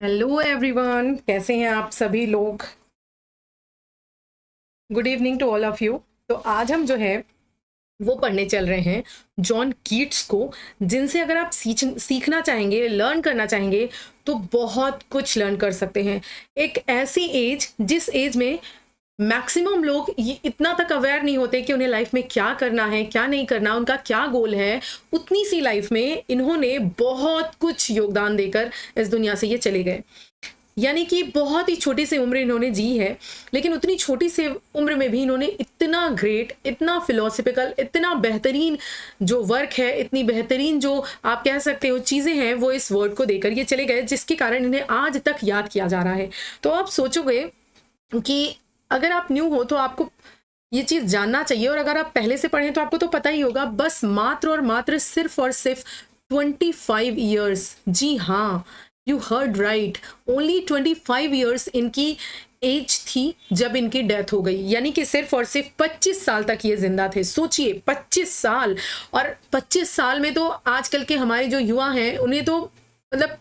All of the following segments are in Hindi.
हेलो एवरीवन, कैसे हैं आप सभी लोग। Good evening to all of you. तो आज हम जो है वो पढ़ने चल रहे हैं जॉन कीट्स को, जिनसे अगर आप सीखना चाहेंगे, लर्न करना चाहेंगे तो बहुत कुछ लर्न कर सकते हैं। एक ऐसी एज जिस एज में मैक्सिमम लोग ये इतना तक अवेयर नहीं होते कि उन्हें लाइफ में क्या करना है, क्या नहीं करना, उनका क्या गोल है। उतनी सी लाइफ में इन्होंने बहुत कुछ योगदान देकर इस दुनिया से ये चले गए। यानी कि बहुत ही छोटी सी उम्र इन्होंने जी है, लेकिन उतनी छोटी सी उम्र में भी इन्होंने इतना ग्रेट, इतना फिलोसफिकल, इतना बेहतरीन जो वर्क है, इतनी बेहतरीन जो आप कह सकते हो चीज़ें हैं, वो इस वर्ड को देकर ये चले गए, जिसके कारण इन्हें आज तक याद किया जा रहा है। तो आप सोचोगे कि अगर आप न्यू हो तो आपको ये चीज़ जानना चाहिए, और अगर आप पहले से पढ़ें तो आपको तो पता ही होगा। बस मात्र और मात्र सिर्फ और सिर्फ 25 ईयर्स, जी हाँ, you heard right, only 25 years इनकी एज थी जब इनकी डेथ हो गई। यानी कि सिर्फ और सिर्फ 25 साल तक ये जिंदा थे। सोचिए 25 साल, और 25 साल में तो आजकल के हमारे जो युवा हैं उन्हें तो मतलब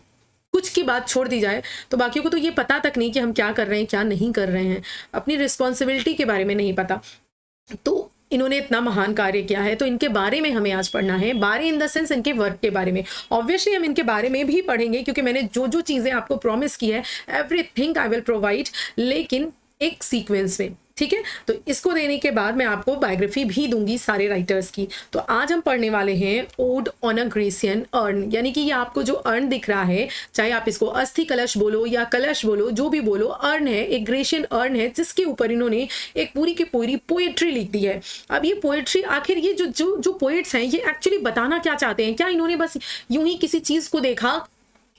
कुछ की बात छोड़ दी जाए तो बाकियों को तो ये पता तक नहीं कि हम क्या कर रहे हैं, क्या नहीं कर रहे हैं, अपनी रिस्पॉन्सिबिलिटी के बारे में नहीं पता। तो इन्होंने इतना महान कार्य किया है, तो इनके बारे में हमें आज पढ़ना है। बारे इन द सेंस इनके वर्क के बारे में। ऑब्वियसली हम इनके बारे में भी पढ़ेंगे, क्योंकि मैंने जो जो चीज़ें आपको प्रॉमिस की है, एवरीथिंग आई विल प्रोवाइड, लेकिन एक सीक्वेंस में, ठीक है। तो इसको देने के बाद मैं आपको बायोग्राफी भी दूंगी सारे राइटर्स की। तो आज हम पढ़ने वाले हैं odd on a Grecian earn. यानी कि ये आपको जो अर्न दिख रहा है, चाहे आप इसको अस्थि कलश बोलो या कलश बोलो, जो भी बोलो, अर्न है, एक ग्रेसियन अर्न है, जिसके ऊपर इन्होंने एक पूरी की पूरी पोएट्री लिख दी है। अब ये पोएट्री आखिर ये जो जो जो पोएट्स हैं, ये एक्चुअली बताना क्या चाहते हैं? क्या इन्होंने बस यूं ही किसी चीज को देखा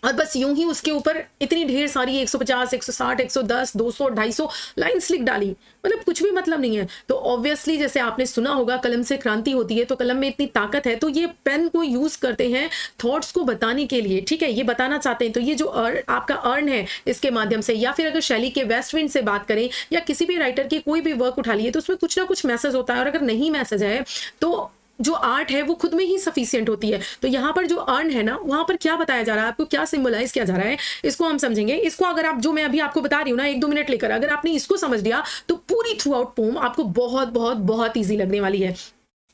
और बस यूं ही उसके ऊपर इतनी ढेर सारी 150, 160, 110, 200, 250 लाइन्स लिख डाली? मतलब कुछ भी मतलब नहीं है। तो ऑब्वियसली जैसे आपने सुना होगा, कलम से क्रांति होती है, तो कलम में इतनी ताकत है, तो ये पेन को यूज करते हैं थॉट्स को बताने के लिए, ठीक है। ये बताना चाहते हैं। तो ये जो आपका अर्न है, इसके माध्यम से, या फिर अगर शैली के वेस्ट विंड से बात करें, या किसी भी राइटर की कोई भी वर्क उठा लिए, तो उसमें कुछ ना कुछ मैसेज होता है। और अगर नहीं मैसेज है तो जो आर्ट है वो खुद में ही सफिशिएंट होती है। तो यहाँ पर जो अर्न है ना, वहां पर क्या बताया जा रहा है, आपको क्या सिंबलाइज किया जा रहा है, इसको हम समझेंगे। इसको अगर आप, जो मैं अभी आपको बता रही हूँ ना, 1-2 मिनट लेकर अगर आपने इसको समझ लिया तो पूरी थ्रू आउट पोम आपको बहुत बहुत बहुत ईजी लगने वाली है।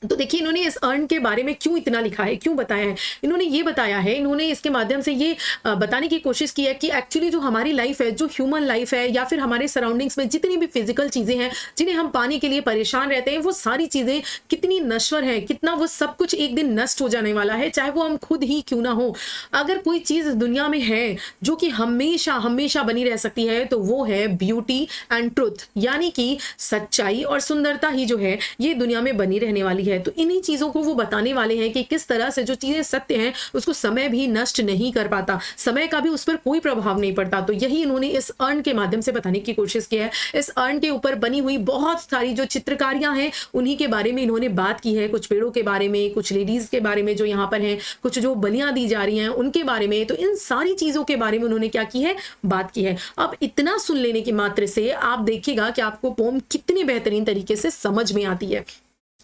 तो देखिए इन्होंने इस अर्न के बारे में क्यों इतना लिखा है, क्यों बताया है। इन्होंने ये बताया है, इन्होंने इसके माध्यम से ये बताने की कोशिश की है कि एक्चुअली जो हमारी लाइफ है, जो ह्यूमन लाइफ है, या फिर हमारे सराउंडिंग्स में जितनी भी फिजिकल चीज़ें हैं जिन्हें हम पाने के लिए परेशान रहते हैं, वो सारी चीज़ें कितनी नश्वर हैं, कितना वो सब कुछ एक दिन नष्ट हो जाने वाला है, चाहे वो हम खुद ही क्यों ना हो। अगर कोई चीज़ दुनिया में है जो कि हमेशा हमेशा बनी रह सकती है, तो वो है ब्यूटी एंड ट्रुथ, यानी कि सच्चाई और सुंदरता ही जो है ये दुनिया में बनी रहने वाली है। तो इन्हीं चीजों को वो बताने वाले हैं कि किस तरह से जो चीजें सत्य हैं उसको समय भी नष्ट नहीं कर पाता, समय का भी उस पर कोई प्रभाव नहीं पड़ता। तो यही इन्होंने इस अर्न के माध्यम से बताने की कोशिश की है। इस अर्न के ऊपर बनी हुई बहुत सारी जो चित्रकारियां हैं उन्हीं के बारे में इन्होंने बात की है। कुछ पेड़ों के बारे में, कुछ लेडीज के बारे में जो यहाँ पर हैं, कुछ जो बलियां दी जा रही हैं उनके बारे में। तो इन सारी चीजों के बारे में उन्होंने क्या की है, बात की है। अब इतना सुन लेने की मात्र से आप देखिएगा कि आपको पोम कितनी बेहतरीन तरीके से समझ में आती है।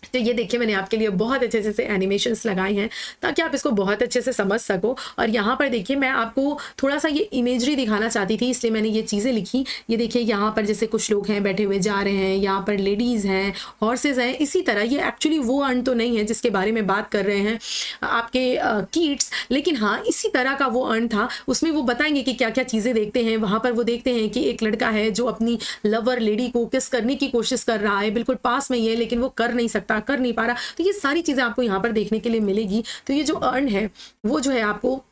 तो ये देखिए मैंने आपके लिए बहुत अच्छे से एनिमेशंस लगाए हैं ताकि आप इसको बहुत अच्छे से समझ सको। और यहाँ पर देखिए मैं आपको थोड़ा सा ये इमेजरी दिखाना चाहती थी, इसलिए मैंने ये चीज़ें लिखी। ये देखिए यहाँ पर जैसे कुछ लोग हैं बैठे हुए जा रहे हैं, यहाँ पर लेडीज़ हैं, हॉर्सेज हैं। इसी तरह ये एक्चुअली वो अर्न तो नहीं है जिसके बारे में बात कर रहे हैं आपके कीट्स, लेकिन हाँ इसी तरह का वो अर्न था। उसमें वो बताएंगे कि क्या क्या चीज़ें देखते हैं। वहाँ पर वो देखते हैं कि एक लड़का है जो अपनी लवर लेडी को किस करने की कोशिश कर रहा है, बिल्कुल पास में ही है लेकिन वो कर नहीं सकता, कर नहीं पा रहा। तो ये सारी चीजें आपको यहाँ पर देखने के लिए मिलेगी। तो ये जो अर्न है वो जो है आपको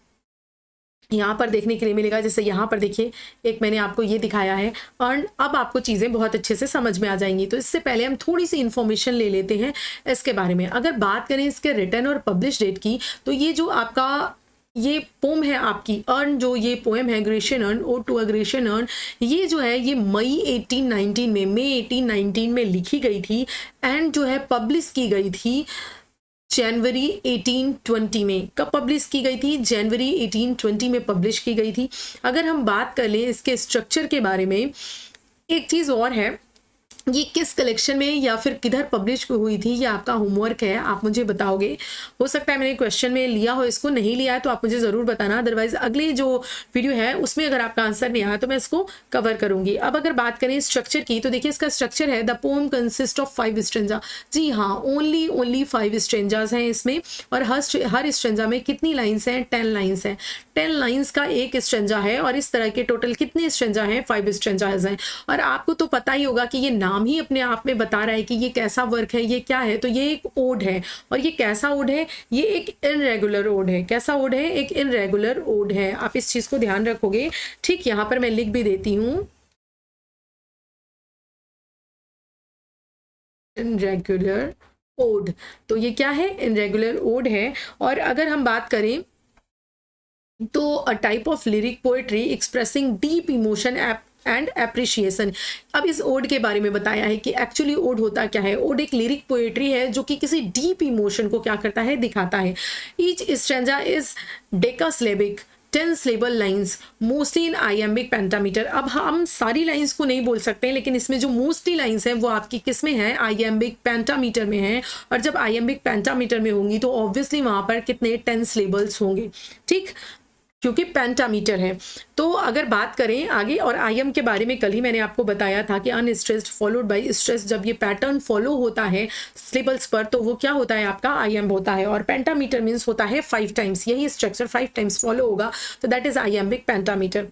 यहाँ पर देखने के लिए मिलेगा। जैसे यहाँ पर देखिए एक मैंने आपको ये दिखाया है अर्न। अब आपको चीज़ें बहुत अच्छे से समझ में आ जाएंगी। तो इससे पहले हम थोड़ी सी इंफॉर्मेशन ले लेते हैं इसके बारे में। अगर बात करें इसके रिटर्न और पब्लिश डेट की, तो ये जो आपका ये पोम है आपकी अर्न, जो ये पोएम है Grecian urn, ode to a Grecian urn, ये जो है ये मई 1819 में लिखी गई थी एंड जो है पब्लिश की गई थी जनवरी 1820 में। कब पब्लिश की गई थी? जनवरी 1820 में पब्लिश की गई थी। अगर हम बात कर लें इसके स्ट्रक्चर के बारे में, एक चीज़ और है ये किस कलेक्शन में या फिर किधर पब्लिश हुई थी, ये आपका होमवर्क है, आप मुझे बताओगे। हो सकता है मैंने क्वेश्चन में लिया हो, इसको नहीं लिया है तो आप मुझे ज़रूर बताना, अदरवाइज अगली जो वीडियो है उसमें अगर आपका आंसर नहीं आया तो मैं इसको कवर करूंगी। अब अगर बात करें स्ट्रक्चर की, तो देखिए इसका स्ट्रक्चर है the poem consist of 5 stanza. जी हाँ, ओनली 5 स्ट्रेंजाज हैं इसमें, और हर स्ट्रेंजा में कितनी लाइन्स हैं? 10 लाइन्स हैं। 10 लाइन्स का एक स्ट्रेंजा है, और इस तरह के टोटल कितने स्ट्रेंजा हैं? 5 स्ट्रेंजाज हैं। और आपको तो पता ही होगा कि ये नाम ही अपने आप में बता रहा है कि ये कैसा वर्क है, ये क्या है। तो ये एक ओड है, और ये कैसा ओड है? ये एक इनरेगुलर ओड है। कैसा ओड है? एक इनरेगुलर ओड है। आप इस चीज को ध्यान रखोगे। ठीक, यहां पर मैं लिख भी देती हूं, इनरेगुलर ओड। तो ये क्या है? इनरेगुलर ओड है। और अगर हम बात करें तो a type of lyric poetry expressing deep emotion and appreciation. अब इस ओड के बारे में बताया है कि एक्चुअली ओड होता क्या है। ओड एक लिरिक पोएट्री है जो कि किसी डीप इमोशन को क्या करता है? दिखाता है। Each stanza is decasyllabic 10 syllable lines mostly in iambic pentameter. अब हम सारी लाइन्स को नहीं बोल सकते, लेकिन इसमें जो मोस्टली लाइन्स हैं वो आपकी किस में है? आइएम्बिक पेंटामीटर में है। और जब आइएम्बिक पेंटामीटर में होंगी तो ऑब्वियसली वहां पर कितने? 10 syllables होंगे। ठीक, क्योंकि पेंटामीटर है। तो अगर बात करें आगे, और आईएम के बारे में कल ही मैंने आपको बताया था कि अनस्ट्रेस्ड फॉलोड बाय स्ट्रेस, जब ये पैटर्न फॉलो होता है सिलेबल्स पर तो वो क्या होता है? आपका आईएम होता है। और पेंटामीटर मीन्स होता है 5 टाइम्स, यही स्ट्रक्चर 5 टाइम्स फॉलो होगा, तो दैट इज आइएम्बिक पेंटामीटर।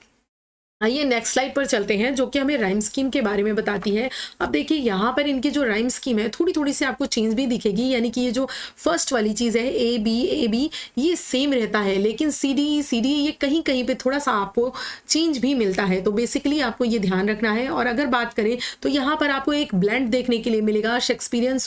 आइए नेक्स्ट स्लाइड पर चलते हैं, जो कि हमें राइम स्कीम के बारे में बताती है। अब देखिए यहाँ पर इनकी जो राइम स्कीम है थोड़ी थोड़ी सी आपको चेंज भी दिखेगी, यानी कि ये जो फर्स्ट वाली चीज़ है ए बी ये सेम रहता है, लेकिन सी डी ये कहीं कहीं पे थोड़ा सा आपको चेंज भी मिलता है। तो बेसिकली आपको ये ध्यान रखना है। और अगर बात करें तो यहाँ पर आपको एक ब्लेंड देखने के लिए मिलेगा शेक्सपियरियन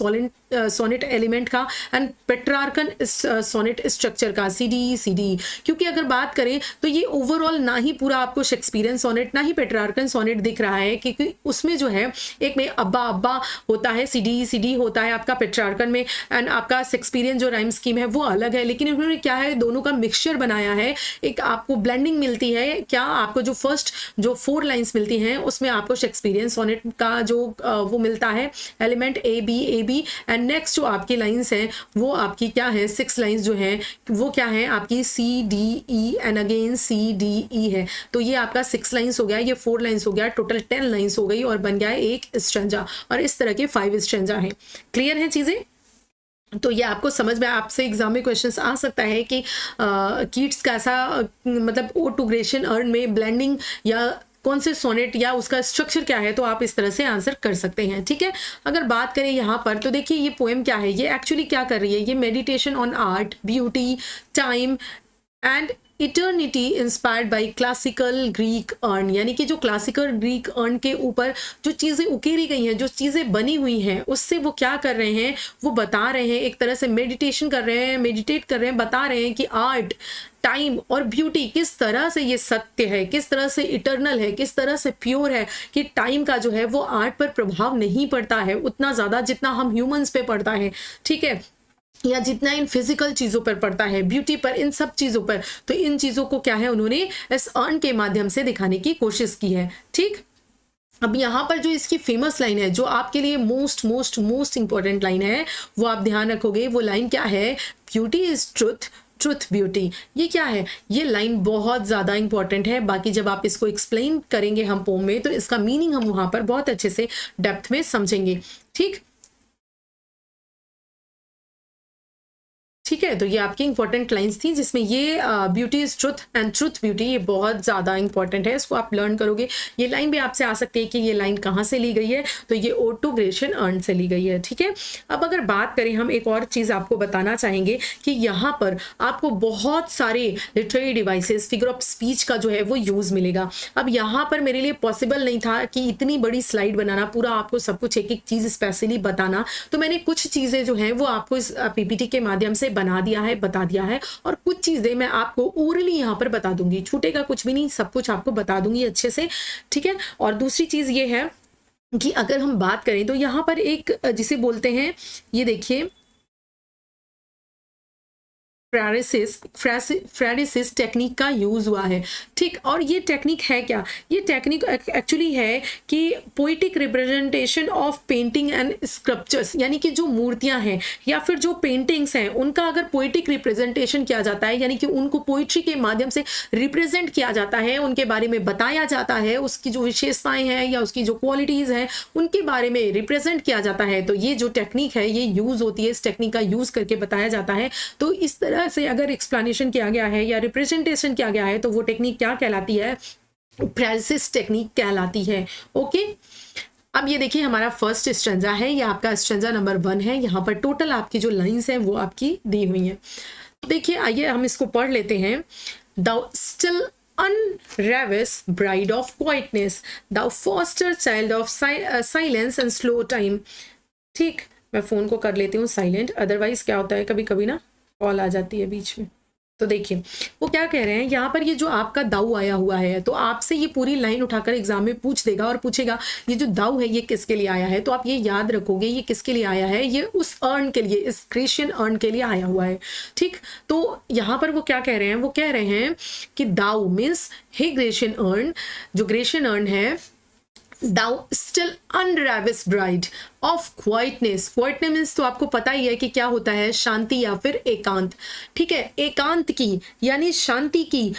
सोनेट एलिमेंट का एंड पेट्रार्कन सोनेट स्ट्रक्चर का, सी डी। क्योंकि अगर बात करें तो ये ओवरऑल ना ही पूरा आपको शेक्सपियरियन सोनेट ना ही पेट्रार्कन सोनेट दिख रहा है, क्योंकि उसमें जो है एक में अब्बा होता है, सी डी होता है आपका पेट्रार्कन में, एंड आपका शेक्सपियरियन जो राइम स्कीम है वो अलग है। लेकिन उन्होंने क्या है, दोनों का मिक्सचर बनाया है, एक आपको ब्लेंडिंग मिलती है। क्या आपको जो फर्स्ट जो 4 लाइन्स मिलती हैं उसमें आपको शेक्सपियरियन सोनेट का जो वो मिलता है element A B, and next जो आपकी लाइन्स हैं वो आपकी क्या है? 6 लाइन्स जो है वो क्या है? आपकी C D E and again C D E है। तो ये आपका 6 लाइन्स हो गया, ये 4 लाइन्स हो गया, टोटल 10 लाइन्स हो गई, और बन गया एक स्ट्रेंजा। और इस तरह के 5 स्ट्रेंजा है। क्लियर है चीजें? तो ये आपको समझ में, आपसे एग्जाम में क्वेश्चंस आ सकता है कि कीट्स कैसा मतलब ओ टू ग्रेशन अर्न में ब्लेंडिंग या कौन से सोनेट या उसका स्ट्रक्चर क्या है, तो आप इस तरह से आंसर कर सकते हैं। ठीक है, अगर बात करें यहाँ पर तो देखिए ये पोएम क्या है, ये एक्चुअली क्या कर रही है? ये meditation on art, beauty, time and eternity inspired by classical Greek earn. यानी कि जो क्लासिकल ग्रीक अर्न के ऊपर जो चीज़ें उकेरी गई हैं, जो चीज़ें बनी हुई हैं, उससे वो क्या कर रहे हैं? वो बता रहे हैं, एक तरह से मेडिटेशन कर रहे हैं, मेडिटेट कर रहे हैं, बता रहे हैं कि आर्ट, टाइम और ब्यूटी किस तरह से ये सत्य है, किस तरह से इटर्नल है, किस तरह से प्योर है, कि टाइम का जो है वो आर्ट पर प्रभाव नहीं पड़ता है उतना ज़्यादा जितना हम ह्यूमंस पे पड़ता है। ठीक है, या जितना इन फिजिकल चीज़ों पर पड़ता है, ब्यूटी पर, इन सब चीज़ों पर। तो इन चीज़ों को क्या है, उन्होंने इस अर्न के माध्यम से दिखाने की कोशिश की है। ठीक, अब यहाँ पर जो इसकी फेमस लाइन है, जो आपके लिए मोस्ट इंपॉर्टेंट लाइन है, वो आप ध्यान रखोगे। वो लाइन क्या है? Beauty is truth, truth beauty. ये क्या है? ये लाइन बहुत ज़्यादा इंपॉर्टेंट है। बाकी जब आप इसको एक्सप्लेन करेंगे हम पोम में, तो इसका मीनिंग हम वहाँ पर बहुत अच्छे से डेप्थ में समझेंगे। ठीक है, तो ये आपकी इंपॉर्टेंट लाइंस थी, जिसमें ये beauty is truth and truth beauty, ये बहुत ज़्यादा इंपॉर्टेंट है, इसको आप लर्न करोगे। ये लाइन भी आपसे आ सकती है कि ये लाइन कहाँ से ली गई है, तो ये ओड टू ग्रेशन अर्न से ली गई है। ठीक है, अब अगर बात करें, हम एक और चीज़ आपको बताना चाहेंगे कि यहाँ पर आपको बहुत सारे literary devices, figure of speech का जो है वो यूज़ मिलेगा। अब यहाँ पर मेरे लिए पॉसिबल नहीं था कि इतनी बड़ी स्लाइड बनाना, पूरा आपको सब कुछ एक एक चीज़ स्पेशली बताना, तो मैंने कुछ चीज़ें जो हैं वो आपको इस पीपीटी के माध्यम से बना दिया है, बता दिया है, और कुछ चीजें मैं आपको ओरली यहाँ पर बता दूंगी। छूटेगा कुछ भी नहीं, सब कुछ आपको बता दूंगी अच्छे से। ठीक है, और दूसरी चीज ये है कि अगर हम बात करें तो यहाँ पर एक जिसे बोलते हैं, ये देखिए फ्रेडिसिस टेक्निक का यूज़ हुआ है। ठीक, और ये टेक्निक है क्या? ये टेक्निक एक्चुअली है कि poetic representation of painting and sculptures, यानी कि जो मूर्तियां हैं या फिर जो पेंटिंग्स हैं उनका अगर पोइटिक रिप्रेजेंटेशन किया जाता है, यानी कि उनको पोइट्री के माध्यम से रिप्रेजेंट किया जाता है, उनके बारे में बताया जाता है, उसकी जो विशेषताएं हैं या उसकी जो क्वालिटीज़ हैं उनके बारे में रिप्रेजेंट किया जाता है, तो ये जो टेक्निक है ये यूज़ होती है, इस टेक्निक का यूज़ करके बताया जाता है। तो इस तरह से अगर एक्सप्लेनेशन किया गया है या रिप्रेजेंटेशन किया गया है तो वो टेक्निक क्या कहलाती है? फ्रेडिसिस टेक्निक कहलाती है। ओके, अब ये देखिए हमारा फर्स्ट स्ट्रेंजा है, ये आपका स्ट्रेंजा नंबर 1 है। यहाँ पर टोटल आपकी जो लाइंस हैं वो आपकी दी हुई हैं। देखिए आइए हम इसको पढ़ लेते हैं। Thou still unravis bride of quietness, thou foster child of silence and slow time। ठीक, मैं फ़ोन को कर लेती हूँ साइलेंट, अदरवाइज क्या होता है कभी कभी ना कॉल आ जाती है बीच में। तो देखिए वो क्या कह रहे हैं यहाँ पर, ये जो आपका दाऊ आया हुआ है तो आपसे ये पूरी लाइन उठाकर एग्जाम में पूछ देगा और पूछेगा ये जो दाऊ है ये किसके लिए आया है, तो आप ये याद रखोगे ये किसके लिए आया है, ये उस अर्न के लिए, इस ग्रेशियन अर्न के लिए आया हुआ है। ठीक, तो यहाँ पर वो क्या कह रहे हैं? वो कह रहे हैं कि दाऊ मीन्स हे ग्रेशियन अर्न, जो ग्रेशियन अर्न है, Thou still unravis bride of quietness। Quietness means तो आपको पता ही है कि क्या होता है, शांति या फिर एकांत। ठीक है, एकांत की यानी शांति की,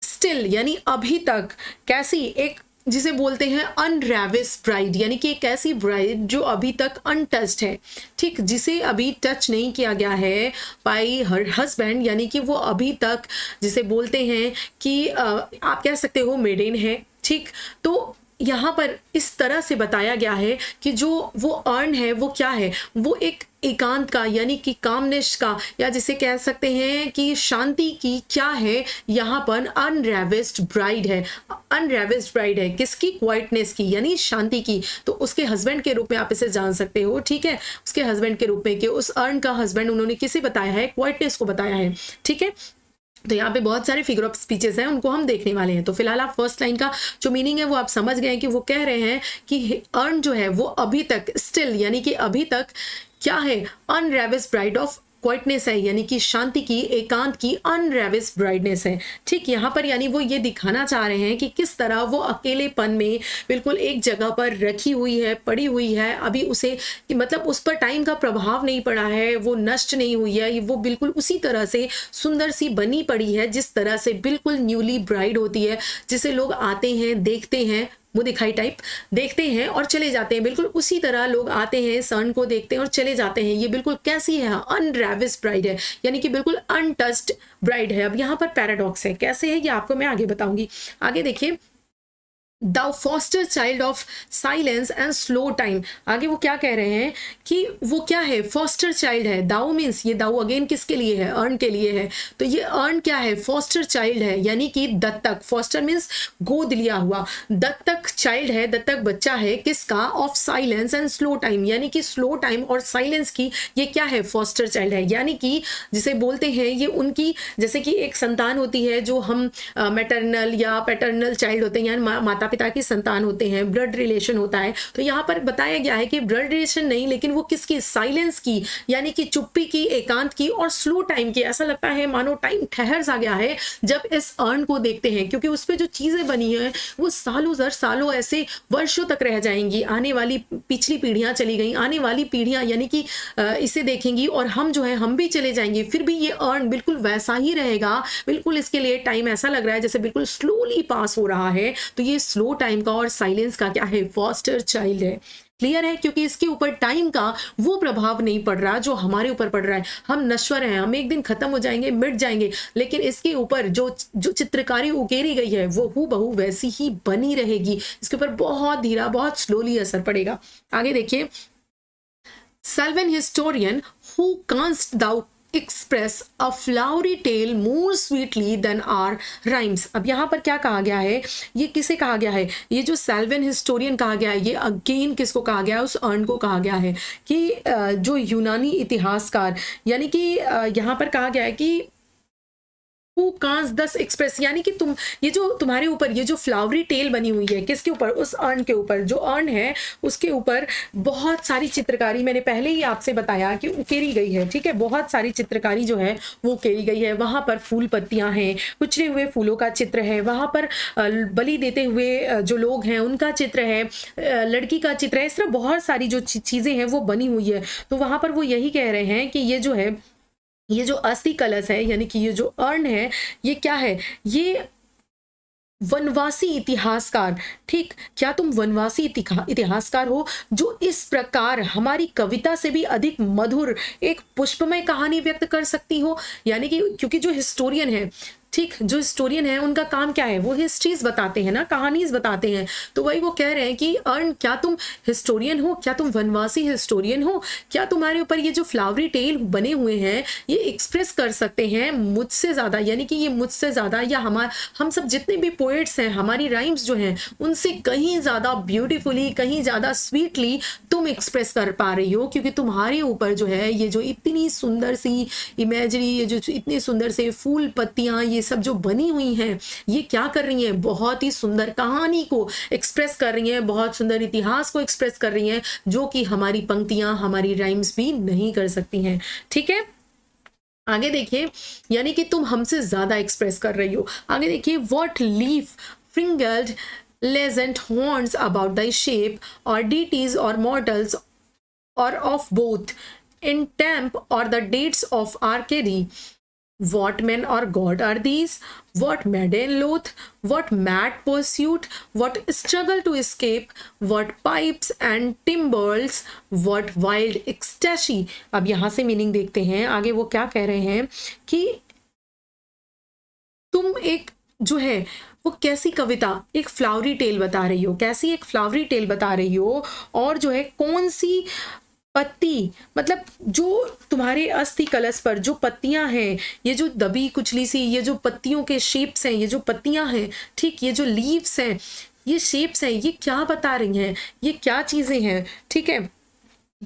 still यानी अभी तक, कैसी, एक जिसे बोलते हैं अनरेविस ब्राइड, यानी कि एक ऐसी ब्राइड जो अभी तक अनटच्ड है। ठीक, जिसे अभी टच नहीं किया गया है बाय हर हस्बैंड, यानी कि वो अभी तक जिसे बोलते हैं कि आप कह सकते हो मेडेन है। ठीक, तो यहाँ पर इस तरह से बताया गया है कि जो वो अर्न है वो क्या है, वो एक एकांत का यानी कि कामनेस का, या जिसे कह सकते हैं कि शांति की क्या है, यहाँ पर अनरेविस्ड ब्राइड है। अनरेविस्ड ब्राइड है किसकी? क्वाइटनेस की, यानी शांति की। तो उसके हस्बैंड के रूप में आप इसे जान सकते हो। ठीक है, उसके हस्बैंड के रूप में, कि उस अर्न का हस्बैंड उन्होंने किसे बताया है? क्वाइटनेस को बताया है। ठीक है, तो यहाँ पे बहुत सारे फिगर ऑफ स्पीचेस हैं, उनको हम देखने वाले हैं। तो फिलहाल आप फर्स्ट लाइन का जो मीनिंग है वो आप समझ गए हैं कि वो कह रहे हैं कि अर्न जो है वो अभी तक, स्टिल यानी कि अभी तक क्या है, अनरेविस ब्राइड ऑफ क्वाइटनेस है, यानी कि शांति की, एकांत की अनरेविस ब्राइडनेस है। ठीक, यहाँ पर यानी वो ये दिखाना चाह रहे हैं कि किस तरह वो अकेलेपन में बिल्कुल एक जगह पर रखी हुई है, पड़ी हुई है, अभी उसे मतलब उस पर टाइम का प्रभाव नहीं पड़ा है, वो नष्ट नहीं हुई है, वो बिल्कुल उसी तरह से सुंदर सी बनी पड़ी है जिस तरह से बिल्कुल न्यूली ब्राइड होती है, जिसे लोग आते हैं, देखते हैं, वो दिखाई टाइप देखते हैं और चले जाते हैं। बिल्कुल उसी तरह लोग आते हैं, सन को देखते हैं और चले जाते हैं। ये बिल्कुल कैसी है? अनरेविस ब्राइड है, यानी कि बिल्कुल अनटच्ड ब्राइड है। अब यहाँ पर पैराडॉक्स है, कैसे है ये आपको मैं आगे बताऊंगी। आगे देखिए, Thou foster child of silence and slow time। आगे वो क्या कह रहे हैं कि वो क्या है? फॉस्टर चाइल्ड है। दाऊ मीन्स, ये दाऊ अगेन किसके लिए है? अर्न के लिए है। तो ये अर्न क्या है? फॉस्टर चाइल्ड है, यानी कि दत्तक। फॉस्टर मीन्स गोद लिया हुआ, दत्तक चाइल्ड है, दत्तक बच्चा है किसका? Of silence and slow time, यानी कि स्लो टाइम और साइलेंस की ये क्या है? फॉस्टर चाइल्ड है, यानी कि जिसे बोलते हैं ये उनकी, जैसे कि एक संतान होती है जो हम मैटरनल या पैटर्नल चाइल्ड होते हैं, यानी माता पिता की संतान होते हैं, ब्लड रिलेशन होता है। तो यहाँ पर बताया गया है कि ब्लड रिलेशन नहीं, लेकिन वो किसकी? साइलेंस की, यानी कि चुप्पी की, एकांत की और स्लो टाइम की। ऐसा लगता है मानो टाइम ठहर सा गया है जब इस अर्न को देखते हैं, क्योंकि उस पर जो चीजें बनी हैं वो सालों दर सालों, ऐसे वर्षों तक रह जाएंगी। आने वाली पिछली पीढ़ियां चली गई, आने वाली पीढ़ियां यानी कि इसे देखेंगी और हम जो है हम भी चले जाएंगे, फिर भी ये अर्न बिल्कुल वैसा ही रहेगा। बिल्कुल इसके लिए टाइम ऐसा लग रहा है जैसे बिल्कुल स्लोली पास हो रहा है। तो ये स्लो टाइम का और साइलेंस का क्या है? फॉस्टर चाइल्ड है। क्लियर है? क्योंकि इसके ऊपर टाइम का वो प्रभाव नहीं पड़ रहा जो हमारे ऊपर पड़ रहा है। हम नश्वर हैं, हम एक दिन खत्म हो जाएंगे, मिट जाएंगे, लेकिन इसके ऊपर जो चित्रकारी उकेरी गई है वो हूबहू वैसी ही बनी रहेगी। इसके ऊपर बहुत धीरा, बहुत स्लोली असर पड़ेगा। आगे देखिए, Salvan historian who canst thou express a flowery tale more sweetly than our rhymes। अब यहाँ पर क्या कहा गया है? ये किसे कहा गया है? ये जो सैल्वन हिस्टोरियन कहा गया है, ये अगेन किसको कहा गया है? उस अर्न को कहा गया है कि जो यूनानी इतिहासकार, यानी कि यहाँ पर कहा गया है कि हु कांस दस एक्सप्रेस, यानी कि तुम, ये जो तुम्हारे ऊपर ये जो फ्लावरी टेल बनी हुई है, किसके ऊपर? उस अर्न के ऊपर, जो अर्न है उसके ऊपर बहुत सारी चित्रकारी, मैंने पहले ही आपसे बताया कि उकेरी गई है, ठीक है, बहुत सारी चित्रकारी जो है वो उकेरी गई है। वहां पर फूल पत्तियां हैं, कुचले हुए फूलों का चित्र है, वहां पर बलि देते हुए जो लोग हैं उनका चित्र है, लड़की का चित्र है, इस तरह बहुत सारी जो चीजें हैं वो बनी हुई है। तो वहां पर वो यही कह रहे हैं कि ये जो है, ये जो अस्थि कलश है, यानी कि ये जो अर्न है, ये क्या है? ये वनवासी इतिहासकार, ठीक, क्या तुम वनवासी इतिहासकार हो जो इस प्रकार हमारी कविता से भी अधिक मधुर एक पुष्पमय कहानी व्यक्त कर सकती हो? यानी कि क्योंकि जो हिस्टोरियन है, ठीक, जो हिस्टोरियन है उनका काम क्या है? वो हिस्ट्रीज बताते हैं ना, कहानीज बताते हैं। तो वही वो कह रहे हैं कि अर्न, क्या तुम हिस्टोरियन हो? क्या तुम वनवासी हिस्टोरियन हो? क्या तुम्हारे ऊपर ये जो फ्लावरी टेल बने हुए हैं ये एक्सप्रेस कर सकते हैं मुझसे ज्यादा, यानी कि ये मुझसे ज्यादा, या हम सब जितने भी पोएट्स हैं, हमारी राइम्स जो हैं उनसे कहीं ज्यादा ब्यूटीफुली, कहीं ज्यादा स्वीटली तुम एक्सप्रेस कर पा रही हो, क्योंकि तुम्हारे ऊपर जो है ये जो इतनी सुंदर सी इमेजरी, ये जो इतने सुंदर से फूल पत्तियां ये सब जो बनी हुई हैं, ये क्या कर रही हैं? बहुत ही सुंदर कहानी को एक्सप्रेस कर रही हैं, बहुत सुंदर इतिहास को एक्सप्रेस कर रही हैं, जो कि हमारी पंक्तियां, हमारी राइम्स भी नहीं कर सकती हैं। ठीक है, आगे देखिए, यानी कि तुम हमसे ज्यादा एक्सप्रेस कर रही हो। आगे देखिए, व्हाट लीफ फ्रिंगल्ड लेजेंट हॉर्न्स about thy shape, or deities or mortals, or of both, in temp or the dates of Arcady. What men or god are these? What maiden loath? What mad pursuit? What struggle to escape? What pipes and timbrels? What wild ecstasy? अब यहां से मीनिंग देखते हैं। आगे वो क्या कह रहे हैं कि तुम एक जो है वो कैसी कविता, एक फ्लावरी टेल बता रही हो, कैसी एक फ्लावरी टेल बता रही हो, और जो है कौन सी पत्ती, मतलब जो तुम्हारे अस्थि कलश पर जो पत्तियां हैं, ये जो दबी कुचली सी, ये जो पत्तियों के शेप्स हैं, ये जो पत्तियां हैं, ठीक, ये जो लीव्स हैं, ये शेप्स हैं, ये क्या बता रही हैं? ये क्या चीजें हैं? ठीक है,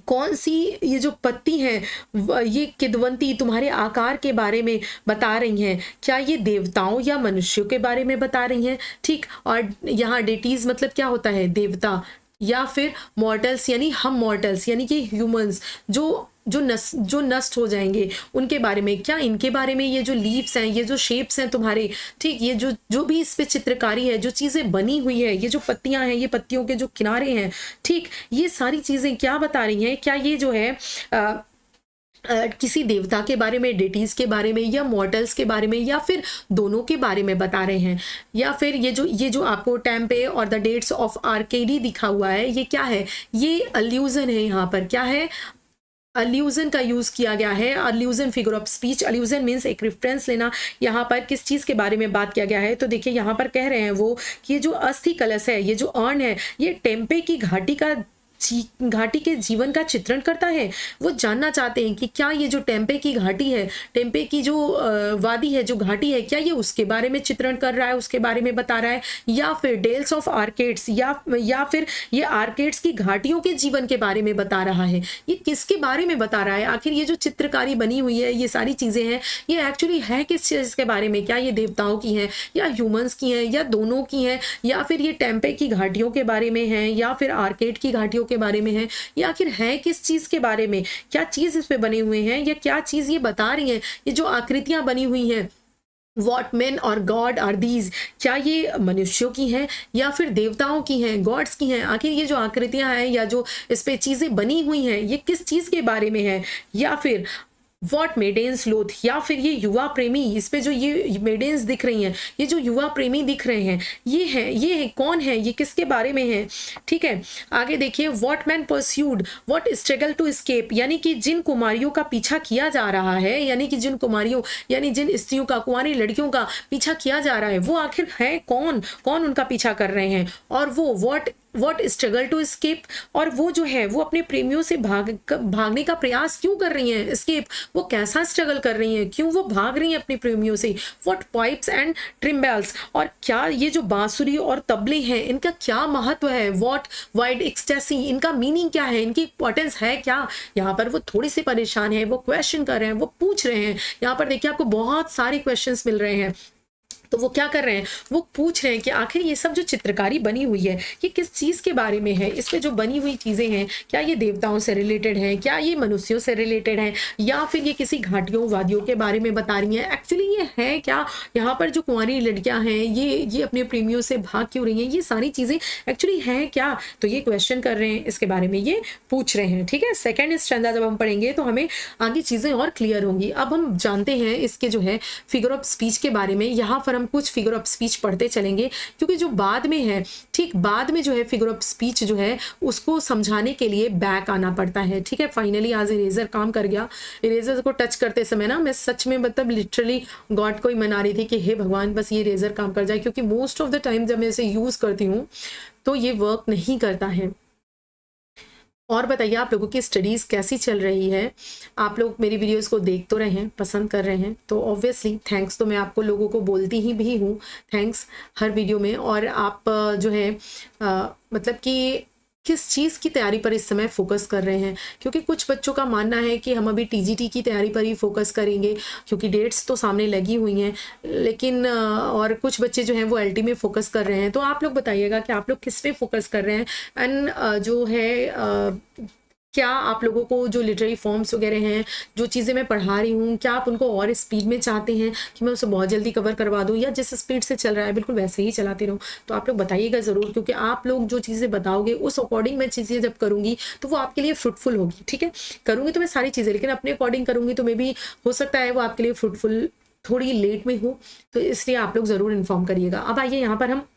कौन सी ये जो पत्ती है, ये किदवंती तुम्हारे आकार के बारे में बता रही हैं? क्या ये देवताओं या मनुष्यों के बारे में बता रही हैं? ठीक, और यहाँ डेटीज मतलब क्या होता है? देवता, या फिर मॉर्टल्स यानी हम मॉर्टल्स, यानी कि ह्यूमंस जो नष्ट हो जाएंगे, उनके बारे में। क्या इनके बारे में? ये जो लीव्स हैं, ये जो शेप्स हैं तुम्हारे, ठीक, ये जो भी इस पे चित्रकारी है, जो चीजें बनी हुई है, ये जो पत्तियां हैं, ये पत्तियों के जो किनारे हैं, ठीक, ये सारी चीजें क्या बता रही हैं? क्या ये जो है किसी देवता के बारे में, डेटीज के बारे में, या मॉर्टल्स के बारे में, या फिर दोनों के बारे में बता रहे हैं? या फिर ये जो आपको टेम्पे और द डेट्स ऑफ आर्केडी दिखा हुआ है, ये क्या है? ये अल्यूजन है। यहाँ पर क्या है? अल्यूजन का यूज किया गया है। Allusion, figure of speech. Allusion means एक रेफरेंस लेना। यहाँ पर किस चीज के बारे में बात किया गया है? तो देखिए यहाँ पर कह रहे हैं वो कि ये जो अस्थि कलश है, ये जो अर्न है, ये टेम्पे की घाटी के जीवन का चित्रण करता है। वो जानना चाहते हैं कि क्या ये जो टेम्पे की घाटी है, टेम्पे की जो वादी है, जो घाटी है, क्या ये उसके बारे में चित्रण कर रहा है, उसके बारे में बता रहा है, या फिर डेल्स ऑफ आर्केड्स, या फिर ये आर्केड्स की घाटियों के जीवन के बारे में बता रहा है? ये किसके बारे में बता रहा है? आखिर ये जो चित्रकारी बनी हुई है, ये सारी चीजें हैं, ये एक्चुअली है किस चीज के बारे में? क्या ये देवताओं की हैं, या ह्यूमंस की हैं, या दोनों की हैं, या फिर ये टेम्पे की घाटियों के बारे में है, या फिर आर्केड की घाटियों के बारे में है, या आखिर है किस चीज के बारे में? क्या चीज इस पे बने हुए हैं, या क्या चीज ये बता रही है? ये जो आकृतियां बनी हुई हैं, What men or God are these? क्या ये मनुष्यों की हैं या फिर देवताओं की हैं, गॉड्स की हैं? आखिर ये जो आकृतियां हैं या जो इस पे चीजें बनी हुई हैं, ये किस चीज के बारे में है? या फिर वॉट मेडेन्स लोथ, या फिर ये युवा प्रेमी, इस पे जो ये मेडेन्स दिख रही हैं, ये जो युवा प्रेमी दिख रहे हैं, ये है कौन है? ये किसके बारे में है? ठीक है, आगे देखिए, what man pursued, what struggle to escape, यानी कि जिन कुमारियों का पीछा किया जा रहा है, यानी कि जिन कुमारियों यानी जिन स्त्रियों का, कुंवारी लड़कियों का पीछा किया जा रहा है, वो आखिर है कौन? कौन उनका पीछा कर रहे हैं? और वो what what struggle to escape, और वो जो है वो अपने प्रेमियों से भागने का प्रयास क्यों कर रही हैं, एस्केप, वो कैसा स्ट्रगल कर रही हैं, क्यों वो भाग रही हैं अपने प्रेमियों से, व्हाट पाइप्स एंड ट्रिम्बल्स, और क्या ये जो बांसुरी और तबले हैं इनका क्या महत्व है, व्हाट वाइड एक्सटेसी, इनका मीनिंग क्या है, इनकी इंपॉर्टेंस है क्या। यहाँ पर वो थोड़ी सी परेशान है, वो क्वेश्चन कर रहे हैं, वो पूछ रहे हैं। यहाँ पर देखिए आपको बहुत सारे क्वेश्चंस मिल रहे हैं, तो वो क्या कर रहे हैं, वो पूछ रहे हैं कि आखिर ये सब जो चित्रकारी बनी हुई है ये किस चीज़ के बारे में है, इसमें जो बनी हुई चीज़ें हैं क्या ये देवताओं से रिलेटेड है, क्या ये मनुष्यों से रिलेटेड है, या फिर ये किसी घाटियों वादियों के बारे में बता रही हैं, एक्चुअली ये है क्या, यहाँ पर जो कुंवारी लड़कियाँ हैं ये अपने प्रेमियों से भाग क्यों रही हैं, ये सारी चीज़ें एक्चुअली हैं क्या। तो ये क्वेश्चन कर रहे हैं, इसके बारे में ये पूछ रहे हैं, ठीक है। सेकेंड स्टैंजा जब हम पढ़ेंगे तो हमें आगे चीज़ें और क्लियर होंगी। अब हम जानते हैं इसके जो है फिगर ऑफ स्पीच के बारे में। यहाँ पर हम कुछ फिगर ऑफ स्पीच पढ़ते चलेंगे, क्योंकि जो बाद में है, ठीक बाद में जो है फिगर ऑफ स्पीच जो है उसको समझाने के लिए बैक आना पड़ता है, ठीक है। फाइनली आज इरेजर काम कर गया। इरेजर को टच करते समय ना मैं सच में मतलब लिटरली गॉड को ही मना रही थी कि हे भगवान बस ये इरेजर काम कर जाए, क्योंकि मोस्ट ऑफ द टाइम जब मैं इसे यूज करती हूँ तो ये वर्क नहीं करता है। और बताइए आप लोगों की स्टडीज़ कैसी चल रही है, आप लोग मेरी वीडियोस को देख तो रहे हैं, पसंद कर रहे हैं, तो ऑब्वियसली थैंक्स तो मैं आपको लोगों को बोलती ही भी हूँ, थैंक्स हर वीडियो में। और आप जो है मतलब कि किस चीज़ की तैयारी पर इस समय फोकस कर रहे हैं, क्योंकि कुछ बच्चों का मानना है कि हम अभी टीजीटी की तैयारी पर ही फोकस करेंगे क्योंकि डेट्स तो सामने लगी हुई हैं, लेकिन और कुछ बच्चे जो हैं वो एलटी में फोकस कर रहे हैं। तो आप लोग बताइएगा कि आप लोग किस पे फोकस कर रहे हैं, एंड जो है क्या आप लोगों को जो लिटरेरी फॉर्म्स वगैरह हैं, जो चीज़ें मैं पढ़ा रही हूँ, क्या आप उनको और स्पीड में चाहते हैं कि मैं उसे बहुत जल्दी कवर करवा दूँ, या जिस स्पीड से चल रहा है बिल्कुल वैसे ही चलाते रहूँ। तो आप लोग बताइएगा ज़रूर, क्योंकि आप लोग जो चीज़ें बताओगे उस अकॉर्डिंग मैं चीज़ें जब करूँगी तो वो आपके लिए फ्रूटफुल होगी, ठीक है। करूँगी तो मैं सारी चीज़ें, लेकिन अपने अकॉर्डिंग करूँगी तो मे भी हो सकता है वो आपके लिए फ्रूटफुल थोड़ी लेट में हो, तो इसलिए आप लोग ज़रूर इन्फॉर्म करिएगा। अब आइए यहाँ पर हम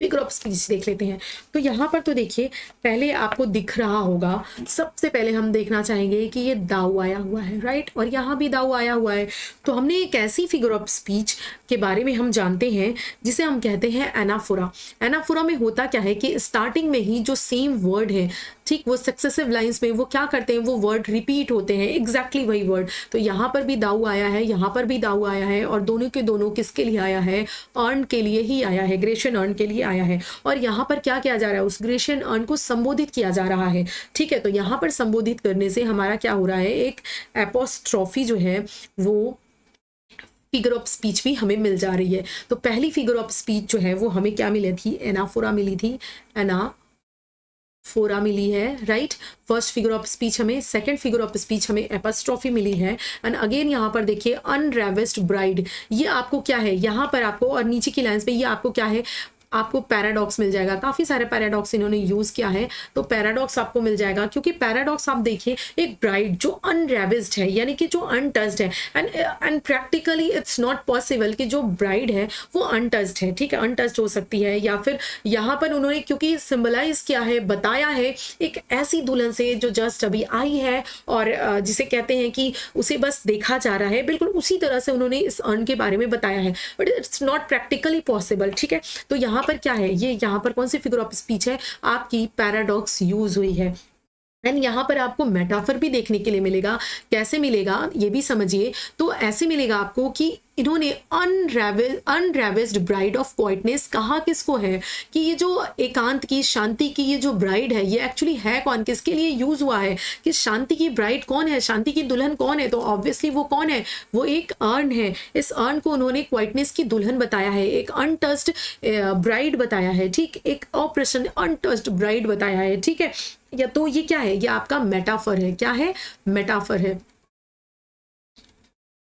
फिगर ऑफ स्पीच देख लेते हैं। तो यहाँ पर तो देखिए पहले आपको दिख रहा होगा, सबसे पहले हम देखना चाहेंगे कि ये दाऊ आया हुआ है, राइट, और यहाँ भी दाऊ आया हुआ है। तो हमने एक ऐसी फिगर ऑफ स्पीच के बारे में हम जानते हैं जिसे हम कहते हैं एनाफोरा। एनाफोरा में होता क्या है कि स्टार्टिंग में ही जो सेम वर्ड है, ठीक, वो सक्सेसिव लाइंस में वो क्या करते हैं, वो वर्ड रिपीट होते हैं, एग्जैक्टली वही वर्ड। तो यहाँ पर भी दाऊ आया है, यहाँ पर भी दाऊ आया है, और दोनों के दोनों किसके लिए आया है, अर्न के लिए ही आया है, ग्रेशियन अर्न के लिए आया है। और यहाँ पर क्या किया जा रहा है, उस ग्रेशियन अर्न को संबोधित किया जा रहा है, ठीक है। तो यहाँ पर संबोधित करने से हमारा क्या हो रहा है, एक एपोस्ट्रॉफी जो है वो फिगर ऑफ स्पीच भी हमें मिल जा रही है। तो पहली फिगर ऑफ स्पीच जो है वो हमें क्या मिली थी, एनाफोरा मिली थी, एनाफोरा मिली है, right. First figure of speech हमें, सेकंड फिगर ऑफ स्पीच हमें एपोस्ट्रॉफी मिली है। एंड अगेन यहाँ पर देखिए अनरेविस्ड ब्राइड, ये आपको क्या है, यहाँ पर आपको और नीचे की लाइंस पे ये आपको क्या है, आपको पैराडॉक्स मिल जाएगा। काफ़ी सारे पैराडॉक्स इन्होंने यूज़ किया है, तो पैराडॉक्स आपको मिल जाएगा, क्योंकि पैराडॉक्स आप देखिए एक ब्राइड जो अनरेविस्ड है, यानी कि जो अनटच्ड है, and practically it's not possible कि जो ब्राइड है वो अनटच्ड है, ठीक है, अनटच्ड हो सकती है। या फिर यहाँ पर उन्होंने क्योंकि सिंबलाइज किया है, बताया है एक ऐसी दुल्हन से जो जस्ट अभी आई है और जिसे कहते हैं कि उसे बस देखा जा रहा है, बिल्कुल उसी तरह से उन्होंने इस अर्न के बारे में बताया है, but it's not practically possible, ठीक है। तो यहाँ पर क्या है, ये यहाँ पर कौन सी फिगर ऑफ स्पीच है, आपकी पैराडॉक्स यूज हुई है। एंड यहाँ पर आपको मेटाफर भी देखने के लिए मिलेगा। कैसे मिलेगा ये भी समझिए। तो ऐसे मिलेगा आपको कि इन्होंने अनरेविस्ड ब्राइड ऑफ क्वाइटनेस कहा किसको है, कि ये जो एकांत की, शांति की ये जो ब्राइड है, ये एक्चुअली है कौन, किसके लिए यूज हुआ है, कि शांति की ब्राइड कौन है, शांति की दुल्हन कौन है। तो ऑब्वियसली वो कौन है, वो एक अर्न है। इस अर्न को उन्होंने क्वाइटनेस की दुल्हन बताया है, एक अनटच्ड ब्राइड बताया है, ठीक, एक ऑपरेशन अनटच्ड ब्राइड बताया है, ठीक है। या तो ये क्या है, ये आपका मेटाफर है, क्या है, मेटाफर है,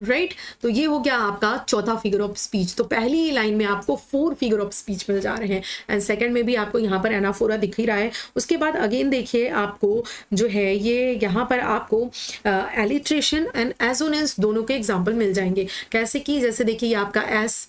राइट। तो ये हो गया आपका चौथा फिगर ऑफ स्पीच। तो पहली लाइन में आपको 4 फिगर ऑफ स्पीच मिल जा रहे हैं, एंड सेकंड में भी आपको यहाँ पर एनाफोरा दिख ही रहा है। उसके बाद अगेन देखिए आपको जो है ये यहाँ पर आपको एलिट्रेशन एंड एसोनेंस दोनों के एग्जाम्पल मिल जाएंगे। कैसे कि जैसे देखिए ये आपका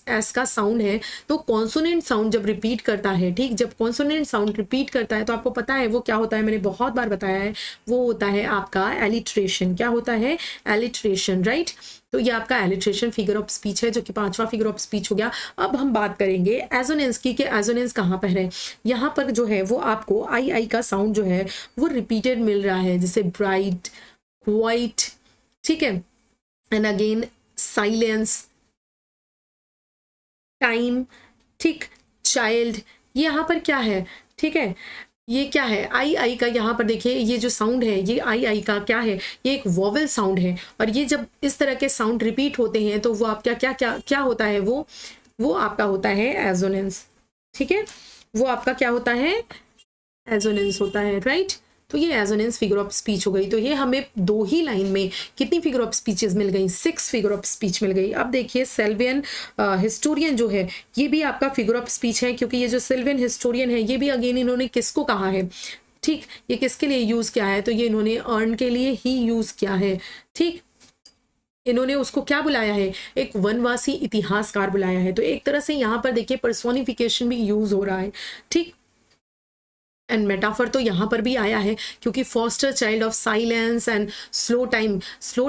एस का साउंड है, तो कॉन्सोनेंट साउंड जब रिपीट करता है, ठीक, जब कॉन्सोनेंट साउंड रिपीट करता है तो आपको पता है वो क्या होता है, मैंने बहुत बार बताया है, वो होता है आपका एलिट्रेशन। क्या होता है, एलिट्रेशन, राइट। तो ये आपका एलिट्रेशन फिगर ऑफ स्पीच है, जो कि 5वां फिगर ऑफ स्पीच हो गया। अब हम बात करेंगे एजोनेंस की, कि एजोनेंस कहाँ पर है। यहाँ पर जो है वो आपको आई का साउंड जो है वो रिपीटेड मिल रहा है, जैसे ब्राइट, क्वाइट, ठीक है, एंड अगेन साइलेंस, टाइम, ठीक, चाइल्ड। ये यहाँ पर क्या है, ठीक है, ये क्या है, आई का यहाँ पर देखिए ये जो साउंड है, ये आई का क्या है, ये एक वॉवेल साउंड है। और ये जब इस तरह के साउंड रिपीट होते हैं तो वो आपका क्या क्या क्या होता है, वो आपका होता है एजोनेंस, ठीक है, वो आपका क्या होता है, एजोनेंस होता है, राइट। तो ये एजोनेंस फिगर ऑफ स्पीच हो गई। तो ये हमें 2 ही लाइन में कितनी फिगर ऑफ स्पीचेस मिल गई, 6 फिगर ऑफ स्पीच मिल गई। अब देखिए सिल्वियन हिस्टोरियन जो है ये भी आपका फिगर ऑफ स्पीच है, क्योंकि ये जो सिल्वियन हिस्टोरियन है ये भी अगेन इन्होंने किसको कहा है, ठीक, ये किसके लिए यूज किया है, तो ये इन्होंने अर्न के लिए ही यूज किया है, ठीक। इन्होंने उसको क्या बुलाया है, एक वनवासी इतिहासकार बुलाया है। तो एक तरह से यहाँ पर देखिए पर्सोनिफिकेशन भी यूज हो रहा है, ठीक। एंड मेटाफर तो यहाँ पर भी आया है, क्योंकि foster child of silence and slow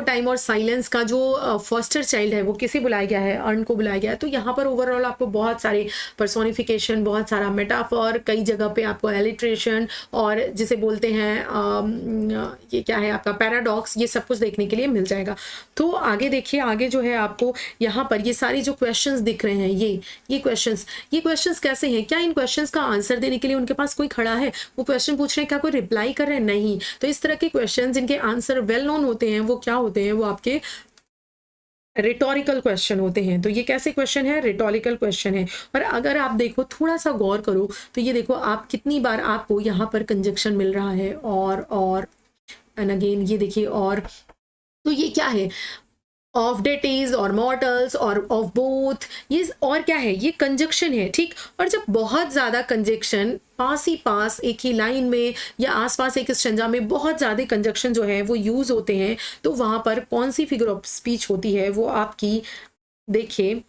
time और साइलेंस का जो फॉस्टर चाइल्ड है वो किसे बुलाया गया है, अर्न को बुलाया गया है। तो यहाँ पर ओवरऑल आपको बहुत सारे पर्सोनिफिकेशन, बहुत सारा मेटाफर, कई जगह पे आपको एलिट्रेशन और जिसे बोलते हैं ये क्या है आपका पैराडॉक्स, ये सब कुछ देखने के लिए मिल जाएगा। तो आगे देखिए, आगे जो है आपको यहाँ पर ये सारी जो क्वेश्चंस दिख रहे हैं, ये क्वेश्चंस कैसे हैं, क्या इन क्वेश्चंस का आंसर देने के लिए उनके पास कोई खड़ा है, वो क्वेश्चन पूछ रहे हैं, क्या कोई रिप्लाई कर रहे हैं, नहीं। तो इस तरह के क्वेश्चन जिनके आंसर वेल नोन होते हैं वो क्या होते हैं, वो आपके रिटोरिकल क्वेश्चन होते हैं। तो ये कैसे क्वेश्चन है, रिटोरिकल क्वेश्चन है। और अगर आप देखो, थोड़ा सा गौर करो, तो ये देखो आप कितनी बार आपको यहाँ पर कंजक्शन मिल रहा है, और एंड अगेन ये देखिए, और तो ये क्या है, ऑफ डेटीज और मॉर्टल्स और ऑफ बोथ, ये और क्या है, ये कंजक्शन है, ठीक। और जब बहुत ज़्यादा कंजक्शन पास ही पास एक ही लाइन में या आसपास एक स्टैंजा में बहुत ज़्यादा कंजक्शन जो है वो यूज़ होते हैं, तो वहाँ पर कौन सी फिगर ऑफ स्पीच होती है, वो आपकी देखिए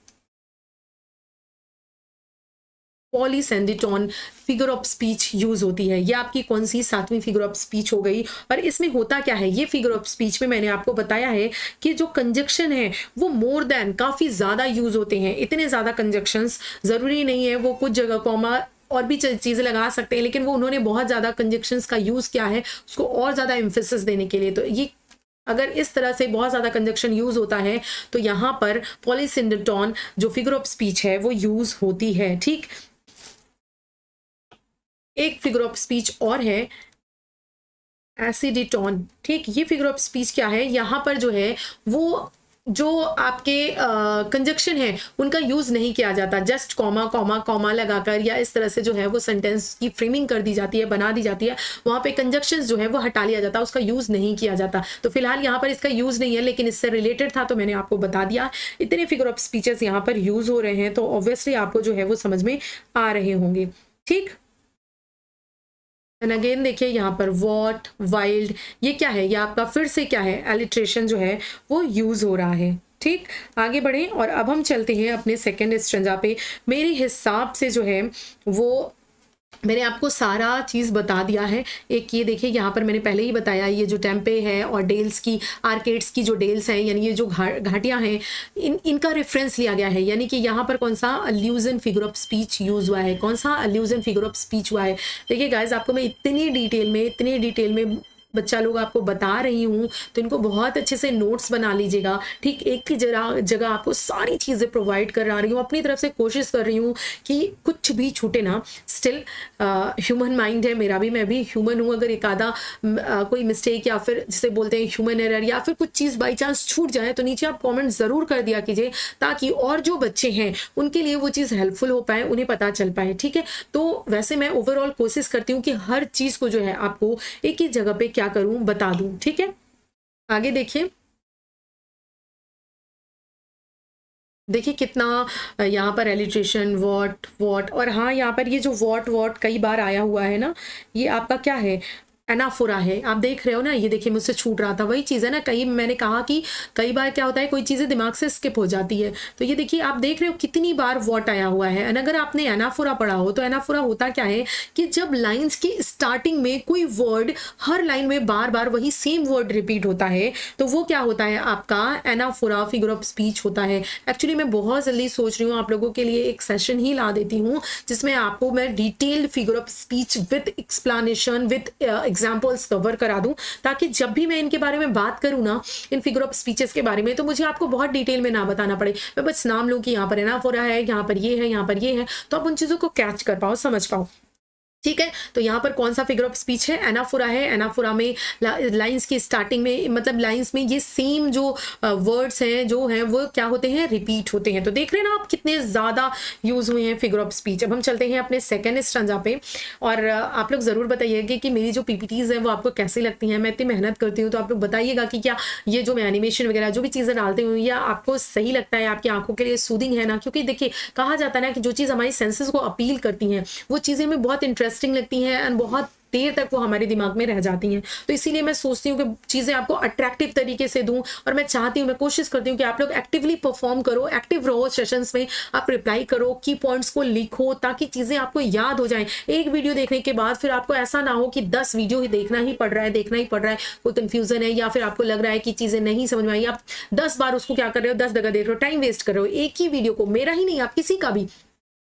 पॉलीसेंडिटोन फिगर ऑफ स्पीच यूज होती है। ये आपकी कौन सी 7वीं फिगर ऑफ स्पीच हो गई। और इसमें होता क्या है, ये फिगर ऑफ स्पीच में मैंने आपको बताया है कि जो कंजक्शन है वो मोर देन काफ़ी ज़्यादा यूज होते हैं। इतने ज़्यादा कंजक्शंस ज़रूरी नहीं है, वो कुछ जगह कॉमा और भी चीज़ें लगा सकते हैं, लेकिन वो उन्होंने बहुत ज़्यादा कंजक्शंस का यूज़ किया है उसको और ज़्यादा एम्फेसिस देने के लिए। तो ये अगर इस तरह से बहुत ज़्यादा कंजक्शन यूज़ होता है तो यहाँ पर पॉलीसिंडेटोन जो फिगर ऑफ स्पीच है वो यूज़ होती है, ठीक। एक फिगर ऑफ स्पीच और है एसिडिटोन, ठीक। ये फिगर ऑफ स्पीच क्या है, यहाँ पर जो है वो जो आपके कंजक्शन है उनका यूज़ नहीं किया जाता, जस्ट कॉमा कॉमा कॉमा लगाकर या इस तरह से जो है वो सेंटेंस की फ्रेमिंग कर दी जाती है, बना दी जाती है। वहाँ पे कंजक्शंस जो है वो हटा लिया जाता है, उसका यूज़ नहीं किया जाता। तो फिलहाल यहाँ पर इसका यूज़ नहीं है, लेकिन इससे रिलेटेड था तो मैंने आपको बता दिया। इतने फिगर ऑफ स्पीचेस यहाँ पर यूज़ हो रहे हैं, तो ऑब्वियसली आपको जो है वो समझ में आ रहे होंगे, ठीक। एंड अगेन देखिए यहाँ पर वॉट, वाइल्ड, ये क्या है, ये आपका फिर से क्या है, एलिट्रेशन जो है वो यूज हो रहा है, ठीक। आगे बढ़े और अब हम चलते हैं अपने सेकंड स्ट्रेंजा पे। मेरे हिसाब से जो है वो मैंने आपको सारा चीज़ बता दिया है। एक ये देखिए यहाँ पर मैंने पहले ही बताया, ये जो टेम्पे है और डेल्स की, आर्केड्स की जो डेल्स हैं, यानी ये जो घाटियाँ हैं, इनका रेफरेंस लिया गया है। यानी कि यहाँ पर कौन सा allusion figure of speech use हुआ है, कौन सा अल्यूजन फिगर ऑफ स्पीच हुआ है। देखिए गाइज, आपको मैं इतनी डिटेल में बच्चा लोग आपको बता रही हूँ, तो इनको बहुत अच्छे से नोट्स बना लीजिएगा, ठीक। एक ही जगह आपको सारी चीज़ें प्रोवाइड करा रही हूँ, अपनी तरफ से कोशिश कर रही हूँ कि कुछ भी छूटे ना। स्टिल ह्यूमन माइंड है मेरा भी, मैं भी ह्यूमन हूँ। अगर एक आधा कोई मिस्टेक या फिर जिसे बोलते हैं ह्यूमन एरर या फिर कुछ चीज़ बाई चांस छूट जाए तो नीचे आप कॉमेंट ज़रूर कर दिया कीजिए, ताकि और जो बच्चे हैं उनके लिए वो चीज़ हेल्पफुल हो पाए, उन्हें पता चल पाए, ठीक है। तो वैसे मैं ओवरऑल कोशिश करती हूँ कि हर चीज़ को जो है आपको एक ही जगह पे क्या करूं, बता दूं, ठीक है। आगे देखिए कितना यहाँ पर एलिट्रेशन, वॉट, और हाँ यहाँ पर ये जो वॉट कई बार आया हुआ है ना, ये आपका क्या है, एनाफोरा है, आप देख रहे हो ना, ये देखिए मुझसे छूट रहा था, वही चीज़ है ना, कई मैंने कहा कि कई बार क्या होता है कोई चीज़ें दिमाग से स्किप हो जाती है। तो ये देखिए आप देख रहे हो कितनी बार व्हाट आया हुआ है। एंड अगर आपने एनाफोरा पढ़ा हो तो एनाफोरा होता क्या है कि जब लाइन्स की स्टार्टिंग में कोई वर्ड हर लाइन में बार बार वही सेम वर्ड रिपीट होता है तो वो क्या होता है आपका एनाफोरा फिगर ऑफ स्पीच होता है। एक्चुअली मैं बहुत जल्दी सोच रही हूँ आप लोगों के लिए एक सेशन ही ला देती हूँ जिसमें आपको मैं detailed figure of speech with explanation with examples cover करा दूं, ताकि जब भी मैं इनके बारे में बात करूं ना, इन फिगर ऑफ स्पीचेस के बारे में, तो मुझे आपको बहुत डिटेल में ना बताना पड़े, मैं बस नाम लूं कि यहाँ पर एनाफोरा है, यहाँ पर ये है, यहाँ पर ये है, तो आप उन चीज़ों को कैच कर पाओ, समझ पाओ। ठीक है, तो यहाँ पर कौन सा फिगर ऑफ स्पीच है, एनाफोरा है। एनाफोरा में लाइंस की स्टार्टिंग में, मतलब लाइंस में ये सेम जो वर्ड्स हैं जो हैं वो क्या होते हैं, रिपीट होते हैं। तो देख रहे हैं ना आप कितने ज़्यादा यूज़ हुए हैं फिगर ऑफ स्पीच। अब हम चलते हैं अपने सेकेंड स्टैंजा पे, और आप लोग ज़रूर बताइएगा कि मेरी जो पीपीटीज़ हैं वो आपको कैसी लगती हैं। मैं इतनी मेहनत करती हूँ, तो आप लोग बताइएगा कि क्या ये जो मैं एनिमेशन वगैरह जो भी चीज़ें डालती हूँ या आपको सही लगता है, आपकी आंखों के लिए सूदिंग है ना। क्योंकि देखिए कहा जाता है ना कि जो चीज़ हमारी सेंसेस को अपील करती हैं वो चीज़ें हमें बहुत इंटरेस्टिंग लगती हैं एंड बहुत देर तक वो हमारे दिमाग में रह जाती हैं। तो इसीलिए मैं सोचती हूँ कि चीज़ें आपको अट्रैक्टिव तरीके से दूं, और मैं चाहती हूँ, मैं कोशिश करती हूँ कि आप लोग एक्टिवली परफॉर्म करो, एक्टिव रहो सेशंस में, आप रिप्लाई करो, की पॉइंट्स को लिखो ताकि चीज़ें आपको याद हो जाएं। एक वीडियो देखने के बाद फिर आपको ऐसा ना हो कि 10 वीडियो ही देखना ही पड़ रहा है, कोई कंफ्यूजन है या फिर आपको लग रहा है कि चीज़ें नहीं समझ में आई, आप 10 बार उसको क्या कर रहे हो, 10 जगह देख रहे हो, टाइम वेस्ट कर रहे हो। एक ही वीडियो को, मेरा ही नहीं, आप किसी का भी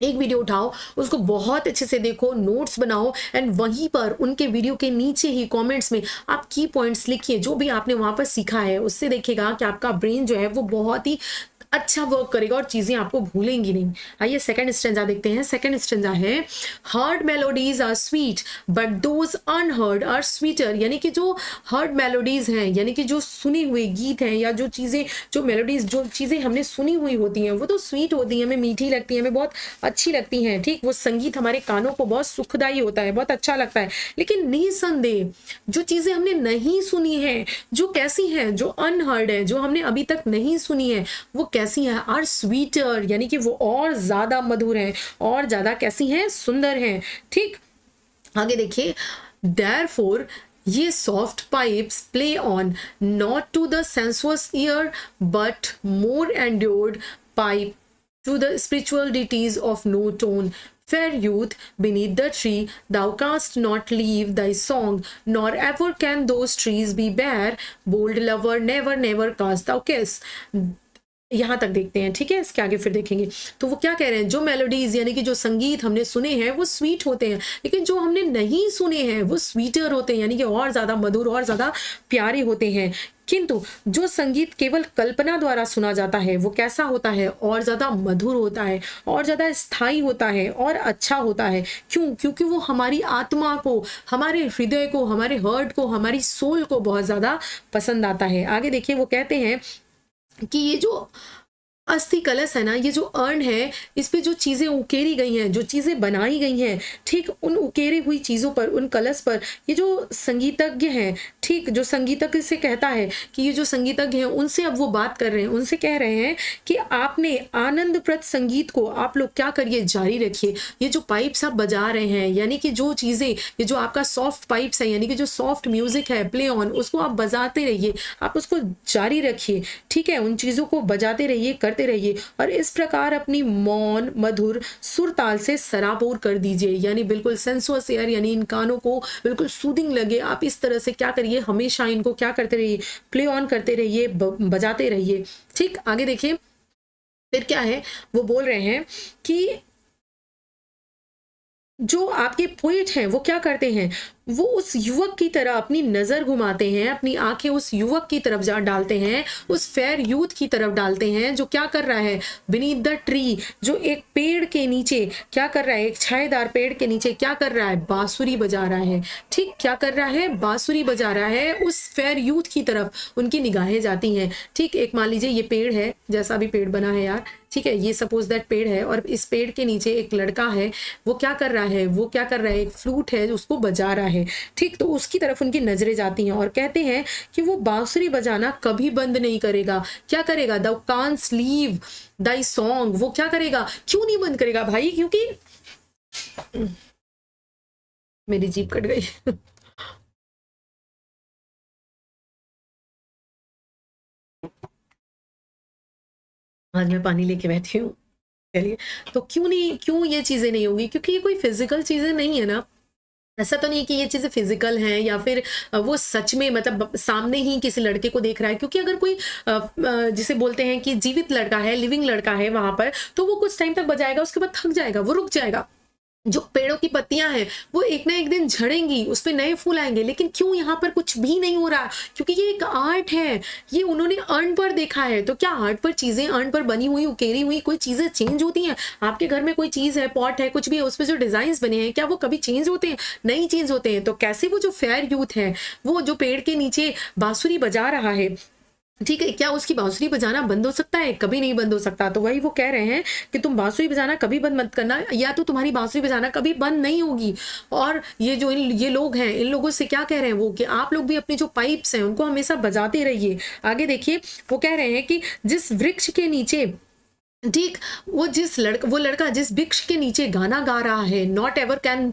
एक वीडियो उठाओ, उसको बहुत अच्छे से देखो, नोट्स बनाओ, एंड वहीं पर उनके वीडियो के नीचे ही कमेंट्स में आप की पॉइंट्स लिखिए जो भी आपने वहां पर सीखा है। उससे देखिएगा कि आपका ब्रेन जो है वो बहुत ही अच्छा वर्क करेगा और चीजें आपको भूलेंगी नहीं। आइए सेकंड स्टेंजा देखते हैं। सेकंड स्टेंजा है, heard melodies are sweet but those unheard are sweeter. यानी कि जो हर्ड मेलोडीज हैं, यानी कि जो सुनी हुई गीत हैं या जो चीजें, जो मेलोडीज, जो चीजें हमने सुनी हुई होती हैं वो तो स्वीट होती हैं, हमें मीठी लगती हैं, हमें बहुत अच्छी लगती हैं। ठीक, वो संगीत हमारे कानों को बहुत सुखदायी होता है, बहुत अच्छा लगता है। लेकिन निसंदेह जो चीजें हमने नहीं सुनी है, जो कैसी हैं, जो अनहर्ड है, जो हमने अभी तक नहीं सुनी है, वो कैसी है, आर स्वीटर, यानी कि वो और ज्यादा मधुर हैं, और ज्यादा कैसी हैं, सुंदर हैं। ठीक, आगे देखिए, देयरफॉर ये soft pipes play on not to the sensuous ear but more endeared pipe to the spiritual deities of no tone. Fair youth, beneath the tree, thou canst not leave thy song, nor ever can those trees be bare. Bold lover, never, never cast thou kiss. यहाँ तक देखते हैं, ठीक है, इसके आगे फिर देखेंगे। तो वो क्या कह रहे हैं, जो मेलोडीज यानी कि जो संगीत हमने सुने हैं वो स्वीट होते हैं, लेकिन जो हमने नहीं सुने हैं वो स्वीटर होते हैं, यानी कि और ज़्यादा मधुर और ज़्यादा प्यारे होते हैं। किंतु जो संगीत केवल कल्पना द्वारा सुना जाता है वो कैसा होता है, और ज़्यादा मधुर होता है, और ज़्यादा स्थायी होता है, और अच्छा होता है। क्यों? क्योंकि वो हमारी आत्मा को, हमारे हृदय को, हमारे हार्ट को, हमारी सोल को बहुत ज़्यादा पसंद आता है। आगे देखिए, वो कहते हैं कि ये जो अस्थि कलश है ना, ये जो अर्न है, इस पे जो चीज़ें उकेरी गई हैं, जो चीज़ें बनाई गई हैं, ठीक, उन उकेरी हुई चीज़ों पर, उन कलश पर ये जो संगीतज्ञ हैं, ठीक, जो संगीतज्ञ से कहता है कि ये जो संगीतज्ञ हैं उनसे अब वो बात कर रहे हैं, उनसे कह रहे हैं कि आपने आनंदप्रद संगीत को आप लोग क्या करिए, जारी रखिए। ये जो पाइप्स आप बजा रहे हैं, यानी कि जो चीज़ें, ये जो आपका सॉफ्ट पाइप्स है, यानी कि जो सॉफ्ट म्यूजिक है, प्ले ऑन, उसको आप बजाते रहिए, आप उसको जारी रखिए, ठीक है, उन चीज़ों को बजाते रहिए, करते रहिए, और इस प्रकार अपनी मौन मधुर सुर ताल से सराबोर कर दीजिए। यानी बिल्कुल सेंसुअस एयर, यानी इन कानों को बिल्कुल सूदिंग लगे, आप इस तरह से क्या करिए, हमेशा इनको क्या करते रहिए, प्ले ऑन करते रहिए, बजाते रहिए। ठीक, आगे देखिए फिर क्या है, वो बोल रहे हैं कि जो आपके पोएट हैं वो क्या करते हैं, वो उस युवक की तरह अपनी नजर घुमाते हैं, अपनी आंखें उस युवक की तरफ जा डालते हैं, उस फेयर यूथ की तरफ डालते हैं जो क्या कर रहा है, बीनीथ द ट्री, जो एक पेड़ के नीचे क्या कर रहा है, एक छायेदार पेड़ के नीचे क्या कर रहा है, बांसुरी बजा रहा है। ठीक, क्या कर रहा है, बांसुरी बजा रहा है, उस फेयर यूथ की तरफ उनकी निगाहें जाती हैं। ठीक, एक मान लीजिए ये पेड़ है, जैसा भी पेड़ बना है यार, ठीक है, ये सपोज दैट पेड़ है, और इस पेड़ के नीचे एक लड़का है, वो क्या कर रहा है, वो क्या कर रहा है, एक फ्लूट है उसको बजा रहा है। ठीक, तो उसकी तरफ उनकी नजरें जाती हैं और कहते हैं कि वो बांसुरी बजाना कभी बंद नहीं करेगा। क्या करेगा, thou canst leave thy song, वो क्या करेगा, क्यों नहीं बंद करेगा भाई, क्योंकि मेरी जीभ कट गई आज मैं पानी लेके बैठी हूँ। चलिए, तो क्यों ये चीज़ें नहीं होंगी? क्योंकि ये कोई फिज़िकल चीज़ें नहीं है ना। ऐसा तो नहीं कि ये चीज़ें फिज़िकल हैं या फिर वो सच में मतलब सामने ही किसी लड़के को देख रहा है। क्योंकि अगर कोई जिसे बोलते हैं कि जीवित लड़का है, लिविंग लड़का है वहाँ पर, तो वो कुछ टाइम तक बजाएगा, उसके बाद थक जाएगा, वो रुक जाएगा। जो पेड़ों की पत्तियां हैं वो एक ना एक दिन झड़ेंगी, उस पे नए फूल आएंगे। लेकिन क्यों यहाँ पर कुछ भी नहीं हो रहा? क्योंकि ये एक आर्ट है, ये उन्होंने अर्न पर देखा है। तो क्या आर्ट पर चीजें, अर्न पर बनी हुई, उकेरी हुई कोई चीजें चेंज होती हैं? आपके घर में कोई चीज है, पॉट है, कुछ भी है, उस पर जो डिजाइन बने हैं क्या वो कभी चेंज होते हैं? नहीं चेंज होते हैं। तो कैसे वो जो फेयर यूथ है, वो जो पेड़ के नीचे बांसुरी बजा रहा है, ठीक है, क्या उसकी बांसुरी बजाना बंद हो सकता है? कभी नहीं बंद हो सकता। तो वही वो कह रहे हैं कि तुम बांसुरी बजाना कभी बंद मत करना, या तो तुम्हारी बांसुरी बजाना कभी बंद नहीं होगी। और ये जो ये लोग हैं, इन लोगों से क्या कह रहे हैं वो, कि आप लोग भी अपनी जो पाइप्स हैं उनको हमेशा बजाते रहिए। आगे देखिए, वो कह रहे हैं कि जिस वृक्ष के नीचे, ठीक, वो लड़का जिस वृक्ष के नीचे गाना गा रहा है, not ever can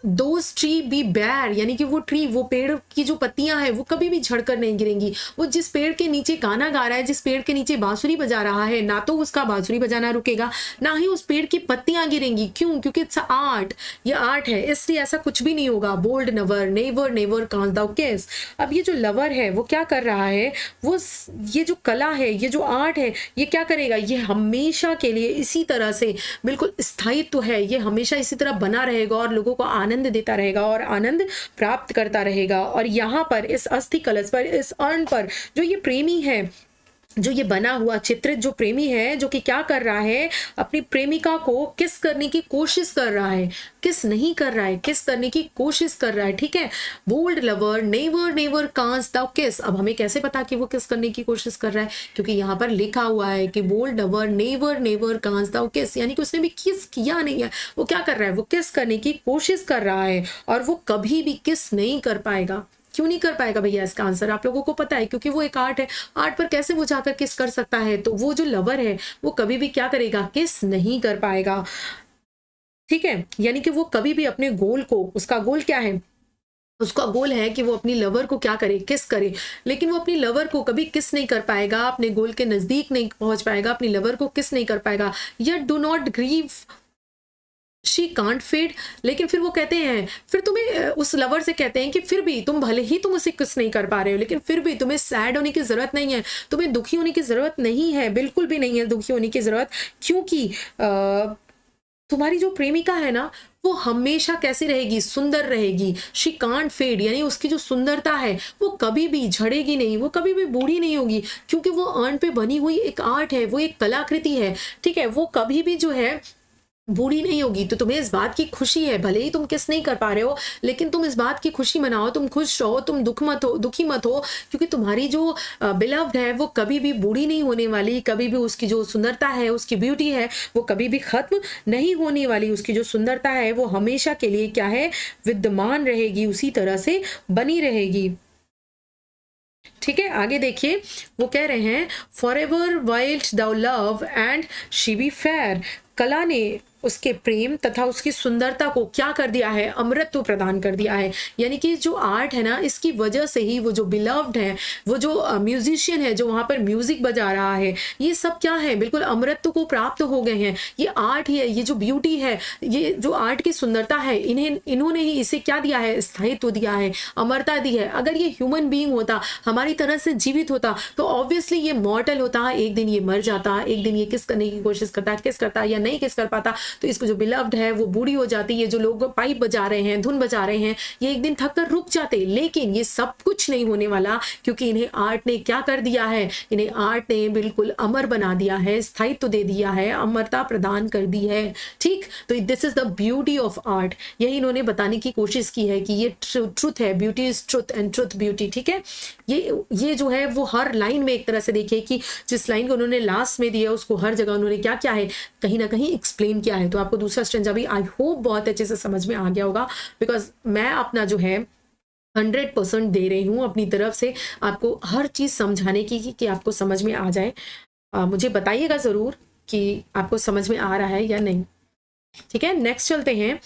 those tree be bare, यानी कि वो ट्री, वो पेड़ की जो पत्तियां हैं वो कभी भी झड़कर नहीं गिरेंगी। वो जिस पेड़ के नीचे गाना गा रहा है, जिस पेड़ के नीचे बांसुरी बजा रहा है, ना तो उसका बांसुरी बजाना रुकेगा, ना ही उस पेड़ की पत्तियां गिरेंगी। क्यों? क्योंकि इट्स आर्ट, ये आर्ट है, इसलिए ऐसा कुछ भी नहीं होगा। बोल्ड नवर नेवर नेवर कांस दाउ किस। अब ये जो लवर है वो क्या कर रहा है, वो ये जो कला है, ये जो आर्ट है, ये क्या करेगा, ये हमेशा के लिए इसी तरह से बिल्कुल स्थायित्व है, ये हमेशा इसी तरह बना रहेगा और लोगों को आनंद देता रहेगा और आनंद प्राप्त करता रहेगा। और यहाँ पर इस अस्थि कलश पर, इस अर्न पर, जो ये प्रेमी है, जो ये बना हुआ चित्रित जो प्रेमी है, जो कि क्या कर रहा है, अपनी प्रेमिका को किस करने की कोशिश कर रहा है, किस नहीं कर रहा है, किस करने की कोशिश कर रहा है। ठीक है, बोल्ड लवर नेवर नेवर कांस दाउ किस। अब हमें कैसे पता कि वो किस करने की कोशिश कर रहा है? क्योंकि यहाँ पर लिखा हुआ है कि बोल्ड लवर नेवर नेवर कांस दाउ किस, यानी कि उसने भी किस किया नहीं है। वो क्या कर रहा है, वो किस करने की कोशिश कर रहा है और वो कभी भी किस नहीं कर पाएगा। क्यों नहीं कर पाएगा भैया? इसका आंसर आप लोगों को पता है, क्योंकि वो एक आर्ट है। आर्ट पर कैसे वो जाकर किस कर सकता है? तो वो जो लवर है वो कभी भी क्या करेगा, किस नहीं कर पाएगा। ठीक है, यानी कि वो कभी भी अपने गोल को, उसका गोल क्या है, उसका गोल है कि वो अपनी लवर को क्या करे, किस करे। लेकिन वो अपनी लवर को कभी किस नहीं कर पाएगा, अपने गोल के नजदीक नहीं पहुंच पाएगा, अपनी लवर को किस नहीं कर पाएगा। Yet do not grieve she can't fade. लेकिन फिर वो कहते हैं, फिर तुम्हें उस लवर से कहते हैं कि फिर भी तुम, भले ही तुम उसे किस नहीं कर पा रहे हो, लेकिन फिर भी तुम्हें सैड होने की जरूरत नहीं है, तुम्हें दुखी होने की जरूरत नहीं है, बिल्कुल भी नहीं है दुखी होने की जरूरत। क्योंकि तुम्हारी जो प्रेमिका है ना, वो हमेशा कैसी रहेगी, सुंदर रहेगी। शी कांट फेड, यानी उसकी जो सुंदरता है वो कभी भी झड़ेगी नहीं, वो कभी भी बूढ़ी नहीं होगी। क्योंकि वो अर्न पे बनी हुई एक आर्ट है, वो एक कलाकृति है। ठीक है, वो कभी भी जो है बूढ़ी नहीं होगी। तो तुम्हें इस बात की खुशी है, भले ही तुम किस नहीं कर पा रहे हो, लेकिन तुम इस बात की खुशी मनाओ, तुम खुश रहो, तुम दुखी मत हो। क्योंकि तुम्हारी जो बिलव्ड है वो कभी भी बूढ़ी नहीं होने वाली, कभी भी उसकी जो सुंदरता है, उसकी ब्यूटी है, वो कभी भी खत्म नहीं होने वाली। उसकी जो सुंदरता है वो हमेशा के लिए क्या है, विद्यमान रहेगी, उसी तरह से बनी रहेगी। ठीक है, आगे देखिए, वो कह रहे हैं for ever wild thou love and she be fair. कला ने उसके प्रेम तथा उसकी सुंदरता को क्या कर दिया है, अमृतत्व प्रदान कर दिया है। यानी कि जो आर्ट है ना, इसकी वजह से ही वो जो बिलव्ड है, वो जो म्यूजिशियन है जो वहां पर म्यूजिक बजा रहा है, ये सब क्या है, बिल्कुल अमृतत्व को प्राप्त हो गए हैं। ये आर्ट ही है, ये जो ब्यूटी है, ये जो आर्ट की सुंदरता है, इन्होंने ही इसे क्या दिया है, स्थायित्व दिया है, अमरता दी है। अगर ये ह्यूमन बीइंग होता, हमारी तरह से जीवित होता, तो ऑब्वियसली ये मॉर्टल होता, एक दिन ये मर जाता, एक दिन ये किस करने की कोशिश करता, किस करता या नहीं किस कर पाता, तो इसको जो बिलव्ड है वो बूढ़ी हो जाती है। जो लोग पाइप बजा रहे हैं, धुन बजा रहे हैं, ये एक दिन थक कर रुक जाते। लेकिन ये सब कुछ नहीं होने वाला, क्योंकि इन्हें आर्ट ने क्या कर दिया है, इन्हें आर्ट ने बिल्कुल अमर बना दिया है, स्थायित्व दे दिया है, अमरता प्रदान कर दी है। ठीक, तो this is the beauty of art. यही इन्होंने बताने की कोशिश की है कि ये ट्रुथ है, beauty is truth and truth beauty. ठीक है, ये जो है वो हर लाइन में एक तरह से देखिए कि जिस लाइन को उन्होंने लास्ट में दिया उसको हर जगह उन्होंने क्या क्या है, कहीं ना कहीं एक्सप्लेन किया है। तो आपको दूसरा स्ट्रेंजा भी आई होप बहुत अच्छे से समझ में आ गया होगा, बिकॉज मैं अपना जो है 100% दे रही हूँ अपनी तरफ से आपको हर चीज़ समझाने की कि आपको समझ में आ जाए। मुझे बताइएगा ज़रूर कि आपको समझ में आ रहा है या नहीं। ठीक है, नेक्स्ट चलते हैं।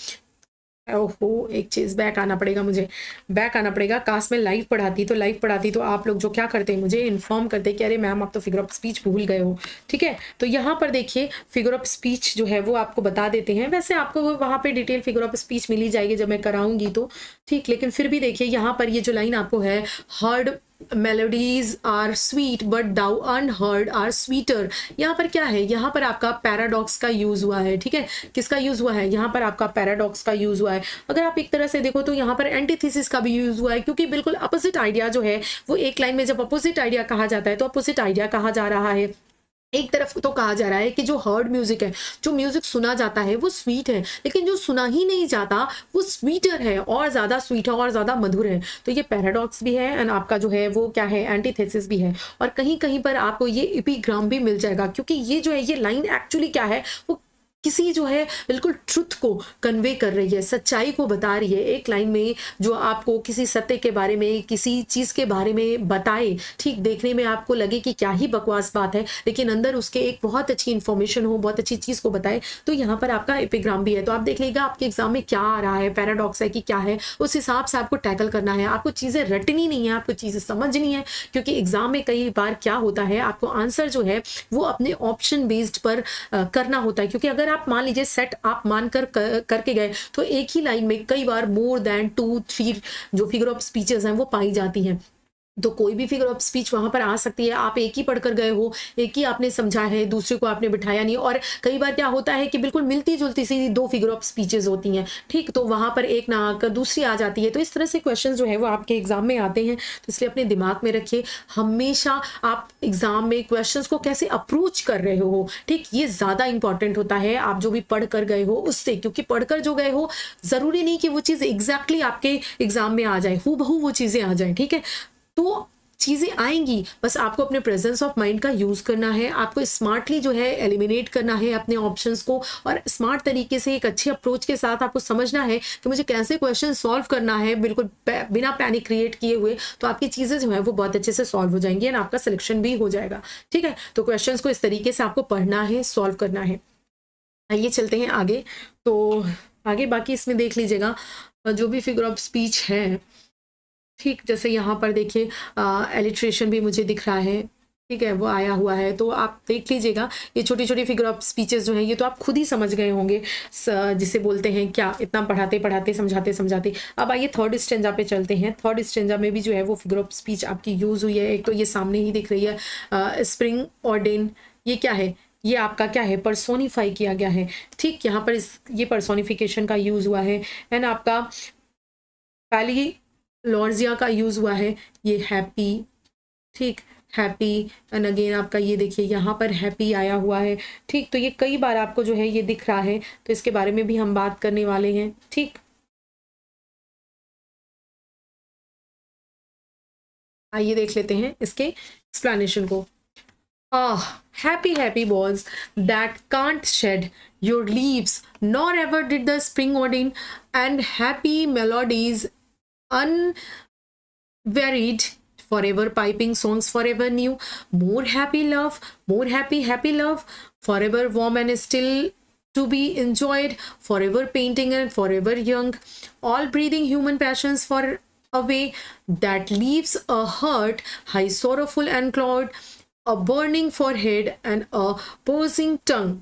ओहो, एक चीज़ बैक आना पड़ेगा मुझे, बैक आना पड़ेगा। काश मैं लाइव पढ़ाती, तो लाइव पढ़ाती तो आप लोग जो क्या करते हैं मुझे इन्फॉर्म करते कि अरे मैम आप तो फिगर ऑफ स्पीच भूल गए हो। ठीक है, तो यहाँ पर देखिए फिगर ऑफ स्पीच जो है वो आपको बता देते हैं। वैसे आपको वहाँ पे डिटेल फिगर ऑफ स्पीच मिल ही जाएगी जब मैं कराऊंगी तो, ठीक। लेकिन फिर भी देखिए यहाँ पर ये जो लाइन आपको है, heard melodies are sweet but thou unheard are sweeter, यहाँ पर क्या है, यहाँ पर आपका पैराडॉक्स का यूज हुआ है। ठीक है, किसका यूज हुआ है, यहाँ पर आपका पैराडॉक्स का यूज हुआ है। अगर आप एक तरह से देखो तो यहाँ पर एंटीथेसिस का भी यूज हुआ है, क्योंकि बिल्कुल अपोजिट आइडिया जो है वो एक लाइन में जब अपोजिट आइडिया कहा जाता है तो अपोजिट आइडिया कहा जा रहा है। एक तरफ तो कहा जा रहा है कि जो हर्ड म्यूजिक है, जो म्यूजिक सुना जाता है वो स्वीट है, लेकिन जो सुना ही नहीं जाता वो स्वीटर है, और ज्यादा स्वीट है और ज्यादा मधुर है। तो ये पैराडॉक्स भी है एंड आपका जो है वो क्या है, एंटीथेसिस भी है। और कहीं कहीं पर आपको ये एपिग्राम भी मिल जाएगा, क्योंकि ये जो है ये लाइन एक्चुअली क्या है, वो किसी जो है बिल्कुल ट्रुथ को कन्वे कर रही है, सच्चाई को बता रही है। एक लाइन में जो आपको किसी सत्य के बारे में, किसी चीज के बारे में बताए, ठीक, देखने में आपको लगे कि क्या ही बकवास बात है, लेकिन अंदर उसके एक बहुत अच्छी इंफॉर्मेशन हो, बहुत अच्छी चीज को बताए, तो यहाँ पर आपका एपिग्राम भी है। तो आप देख लीजिएगा आपके एग्जाम में क्या आ रहा है, पैराडॉक्स है कि क्या है, उस हिसाब से आपको टैकल करना है। आपको चीजें रटनी नहीं है, आपको चीजें समझनी है, क्योंकि एग्जाम में कई बार क्या होता है, आपको आंसर जो है वो अपने ऑप्शन बेस्ड पर करना होता है। क्योंकि अगर आप मान लीजिए सेट आप मानकर करके गए तो एक ही लाइन में कई बार मोर देन 2-3 जो फिगर ऑफ स्पीचेस हैं वो पाई जाती हैं। तो कोई भी फिगर ऑफ स्पीच वहां पर आ सकती है। आप एक ही पढ़कर गए हो, एक ही आपने समझा है, दूसरे को आपने बिठाया नहीं। और कई बार क्या होता है कि बिल्कुल मिलती जुलती सी 2 फिगर ऑफ स्पीचेस होती हैं, ठीक, तो वहां पर एक ना आकर दूसरी आ जाती है। तो इस तरह से क्वेश्चन जो है वो आपके एग्जाम में आते हैं। तो इसलिए अपने दिमाग में रखिए, हमेशा आप एग्जाम में क्वेश्चन को कैसे अप्रोच कर रहे हो, ठीक, ये ज्यादा इंपॉर्टेंट होता है आप जो भी पढ़ कर गए हो उससे। क्योंकि पढ़कर जो गए हो जरूरी नहीं कि वो चीज एग्जैक्टली आपके एग्जाम में आ जाए, हूबहू वो चीजें आ जाए। ठीक है, तो चीजें आएंगी, बस आपको अपने प्रेजेंस ऑफ माइंड का यूज करना है। आपको स्मार्टली जो है एलिमिनेट करना है अपने ऑप्शंस को, और स्मार्ट तरीके से एक अच्छे अप्रोच के साथ आपको समझना है कि मुझे कैसे क्वेश्चन सॉल्व करना है, बिल्कुल बिना पैनिक क्रिएट किए हुए। तो आपकी चीजें जो है वो बहुत अच्छे से सॉल्व हो जाएंगी एंड आपका सिलेक्शन भी हो जाएगा। ठीक है, तो क्वेश्चन को इस तरीके से आपको पढ़ना है, सॉल्व करना है। आइए चलते हैं आगे। तो आगे बाकी इसमें देख लीजिएगा जो भी फिगर ऑफ स्पीच है, ठीक, जैसे यहाँ पर देखिए एलिट्रेशन भी मुझे दिख रहा है, ठीक है, वो आया हुआ है। तो आप देख लीजिएगा ये छोटी छोटी फिगर ऑफ स्पीचेस जो है ये तो आप खुद ही समझ गए होंगे, जिसे बोलते हैं क्या, इतना पढ़ाते पढ़ाते समझाते समझाते। अब आइए थर्ड स्टेंजा पे चलते हैं। थर्ड स्टेंजा में भी जो है वो फिगर ऑफ स्पीच आपकी यूज हुई है। एक तो ये सामने ही दिख रही है स्प्रिंग ऑर्डेन, ये क्या है, ये आपका क्या है, पर्सोनिफाई किया गया है। ठीक, यहाँ पर ये पर्सोनिफिकेशन का यूज हुआ है। एंड आपका पहली लॉर्जिया का यूज हुआ है, ये हैप्पी, ठीक, हैप्पी। एंड अगेन आपका ये देखिए यहाँ पर हैप्पी आया हुआ है। ठीक, तो ये कई बार आपको जो है ये दिख रहा है, तो इसके बारे में भी हम बात करने वाले हैं। ठीक, आइए देख लेते हैं इसके एक्सप्लेनेशन को। Happy, happy balls that can't shed your leaves, nor ever did the spring ordain, and happy melodies unvaried, forever piping songs forever new, more happy love, more happy, happy love, forever warm and still to be enjoyed, forever painting and forever young, all breathing human passions for a way that leaves a heart high sorrowful and cloud, a burning forehead and a posing tongue।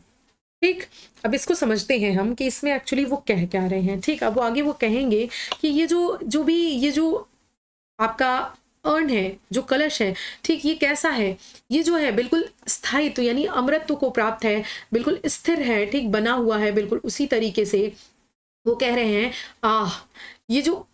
ठीक, अब इसको समझते हैं हम कि इसमें एक्चुअली वो कह क्या रहे हैं। ठीक, अब वो आगे वो कहेंगे कि ये जो भी ये जो आपका अर्न है, जो कलश है, ठीक, ये कैसा है, ये जो है बिल्कुल स्थायित्व यानी अमृतत्व को प्राप्त है, बिल्कुल स्थिर है, ठीक, बना हुआ है बिल्कुल उसी तरीके से। वो कह रहे हैं ये जो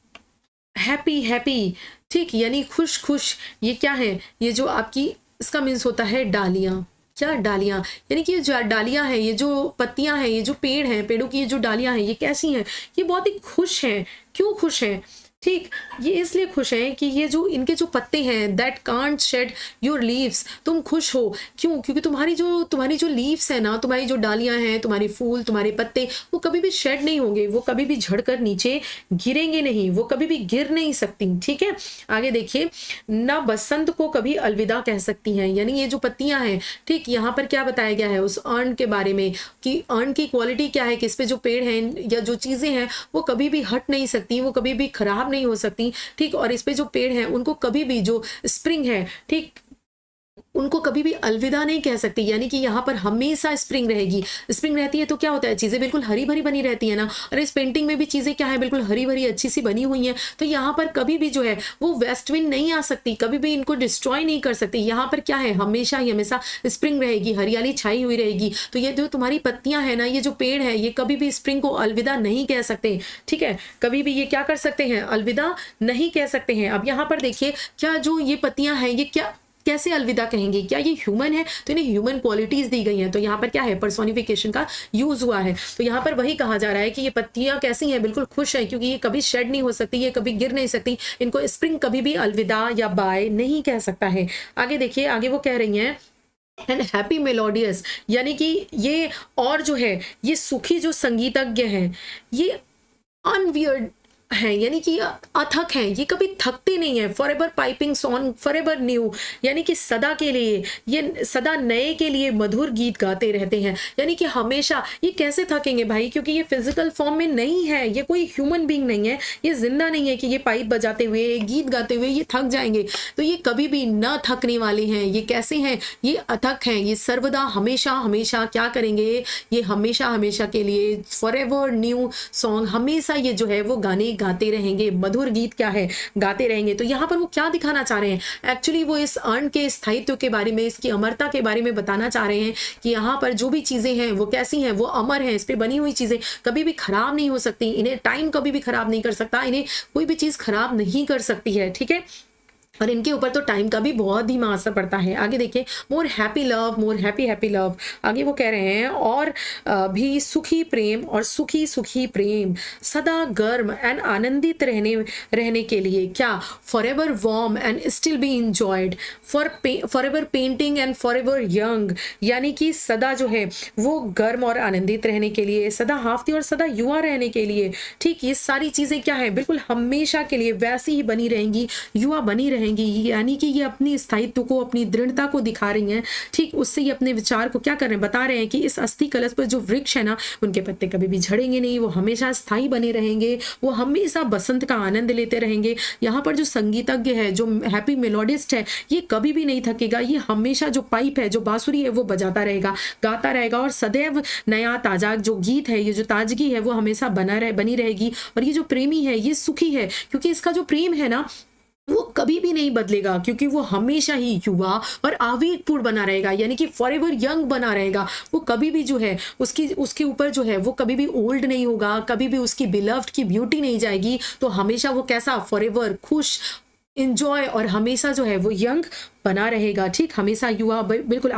हैप्पी हैप्पी, ठीक, यानी खुश खुश, ये क्या है, ये जो आपकी इसका मीन्स होता है डालियां। क्या डालियां, यानी कि जो डालियां हैं, ये जो पत्तियां हैं, ये जो पेड़ हैं, पेड़ों की ये जो डालियां हैं, ये कैसी हैं, ये बहुत ही खुश हैं। क्यों खुश हैं, ठीक, ये इसलिए खुश हैं कि ये जो इनके जो पत्ते हैं that can't shed your leaves, तुम खुश हो क्यों? क्योंकि तुम्हारी जो लीव्स है ना, तुम्हारी जो डालियां हैं, तुम्हारे फूल, तुम्हारे पत्ते, वो कभी भी शेड नहीं होंगे, वो कभी भी झड़कर नीचे गिरेंगे नहीं, वो कभी भी गिर नहीं सकती। ठीक है, आगे देखिए, ना बसंत को कभी अलविदा कह सकती हैं, यानी ये जो पत्तियां हैं, ठीक, यहाँ पर क्या बताया गया है उस अर्न के बारे में कि अर्न की क्वालिटी क्या है, किस पे जो पेड़ हैं या जो चीजें हैं वो कभी भी हट नहीं सकती, वो कभी भी खराब नहीं हो सकती। ठीक, और इस पे जो पेड़ हैं उनको कभी भी जो स्प्रिंग है, ठीक, उनको कभी भी अलविदा नहीं कह सकती, यानी कि यहाँ पर हमेशा स्प्रिंग रहेगी। स्प्रिंग रहती है तो क्या होता है, चीजें बिल्कुल हरी भरी बनी रहती है ना, और इस पेंटिंग में भी चीजें क्या है, बिल्कुल हरी भरी अच्छी सी बनी हुई हैं। तो यहाँ पर कभी भी जो है वो वेस्ट विंड नहीं आ सकती, कभी भी इनको डिस्ट्रॉय नहीं कर सकती। यहाँ पर क्या है, हमेशा ही हमेशा स्प्रिंग रहेगी, हरियाली छाई हुई रहेगी। तो ये जो तुम्हारी पत्तियां है ना, ये जो पेड़ है, ये कभी भी स्प्रिंग को अलविदा नहीं कह सकते। ठीक है, कभी भी ये क्या कर सकते हैं, अलविदा नहीं कह सकते हैं। अब यहाँ पर देखिए, क्या जो ये पत्तियां हैं ये क्या कैसे अलविदा कहेंगे, क्या ये ह्यूमन है, तो इन्हें ह्यूमन क्वालिटीज दी गई हैं। तो यहाँ पर क्या है, पर्सोनिफिकेशन का यूज हुआ है। तो यहाँ पर वही कहा जा रहा है कि ये पत्तियां कैसी हैं, बिल्कुल खुश हैं, क्योंकि ये कभी शेड नहीं हो सकती, ये कभी गिर नहीं सकती, इनको स्प्रिंग कभी भी अलविदा या बाय नहीं कह सकता है। आगे देखिए, आगे वो कह रही हैं एंड हैप्पी मेलोडियस, यानी कि ये और जो है ये सुखी जो संगीतज्ञ हैं, ये अनवियर्ड हैं, यानी कि अथक हैं, ये कभी थकते नहीं है। For ever piping song for ever new, यानी कि सदा के लिए, ये सदा नए के लिए मधुर गीत गाते रहते हैं, यानी कि हमेशा। ये कैसे थकेंगे भाई, क्योंकि ये फिजिकल फॉर्म में नहीं है, ये कोई ह्यूमन बीइंग नहीं है, ये जिंदा नहीं है कि ये पाइप बजाते हुए, गीत गाते हुए ये थक जाएंगे। तो ये कभी भी ना थकने वाले हैं। ये कैसे हैं, ये अथक हैं, ये सर्वदा हमेशा हमेशा क्या करेंगे, ये हमेशा हमेशा के लिए फॉर एवर न्यू सॉन्ग, हमेशा ये जो है वो गाने गाते रहेंगे, मधुर गीत क्या है, गाते रहेंगे। तो यहाँ पर वो क्या दिखाना चाह रहे हैं, एक्चुअली वो इस अर्न के स्थायित्व के बारे में, इसकी अमरता के बारे में बताना चाह रहे हैं कि यहाँ पर जो भी चीजें हैं वो कैसी हैं, वो अमर हैं, इस पे बनी हुई चीजें कभी भी खराब नहीं हो सकती, इन्हें टाइम कभी भी खराब नहीं कर सकता, इन्हें कोई भी चीज खराब नहीं कर सकती है। ठीक है, और इनके ऊपर तो टाइम का भी बहुत धीमा असर पड़ता है। आगे देखिए, more happy love, more happy happy love, आगे वो कह रहे हैं और भी सुखी प्रेम, और सुखी सुखी प्रेम सदा गर्म एंड आनंदित रहने के लिए, क्या, for ever warm and still be enjoyed, for ever painting and for ever young, यानी कि सदा जो है वो गर्म और आनंदित रहने के लिए, सदा हाफती और सदा युवा रहने के लिए। ठीक, ये सारी चीजें क्या है, बिल्कुल हमेशा के लिए वैसी ही बनी रहेंगी, युवा बनी रहेंगी, यानी कि ये अपनी स्थायित्व को, अपनी दृढ़ता को दिखा रही हैं। ठीक, उससे ये अपने विचार को क्या कर रहे हैं, बता रहे हैं कि इस अस्थि कलश पर जो वृक्ष है ना, उनके पत्ते कभी भी झड़ेंगे नहीं, वो हमेशा स्थायी बने रहेंगे, वो हमेशा बसंत का आनंद लेते रहेंगे। यहाँ पर जो संगीतज्ञ है, जो हैप्पी मेलोडिस्ट है, ये कभी भी नहीं थकेगा, ये हमेशा जो पाइप है, जो बांसुरी है, वो बजाता रहेगा, गाता रहेगा, और सदैव नया ताजा जो गीत है, ये जो ताजगी है, वो हमेशा बनी रहेगी। और ये जो प्रेमी है, ये सुखी है, क्योंकि इसका जो प्रेम है ना, वो कभी भी नहीं बदलेगा, क्योंकि वो हमेशा ही युवा और आवेगपूर्ण बना रहेगा, यानी कि फॉर एवर यंग बना रहेगा। वो कभी भी जो है उसके ऊपर जो है वो कभी भी ओल्ड नहीं होगा, कभी भी उसकी बिलव्ड की ब्यूटी नहीं जाएगी। तो हमेशा वो कैसा, फॉर एवर खुश, इंजॉय, और हमेशा जो है वो यंग बना रहेगा। ठीक, हमेशा युवा, बिल्कुल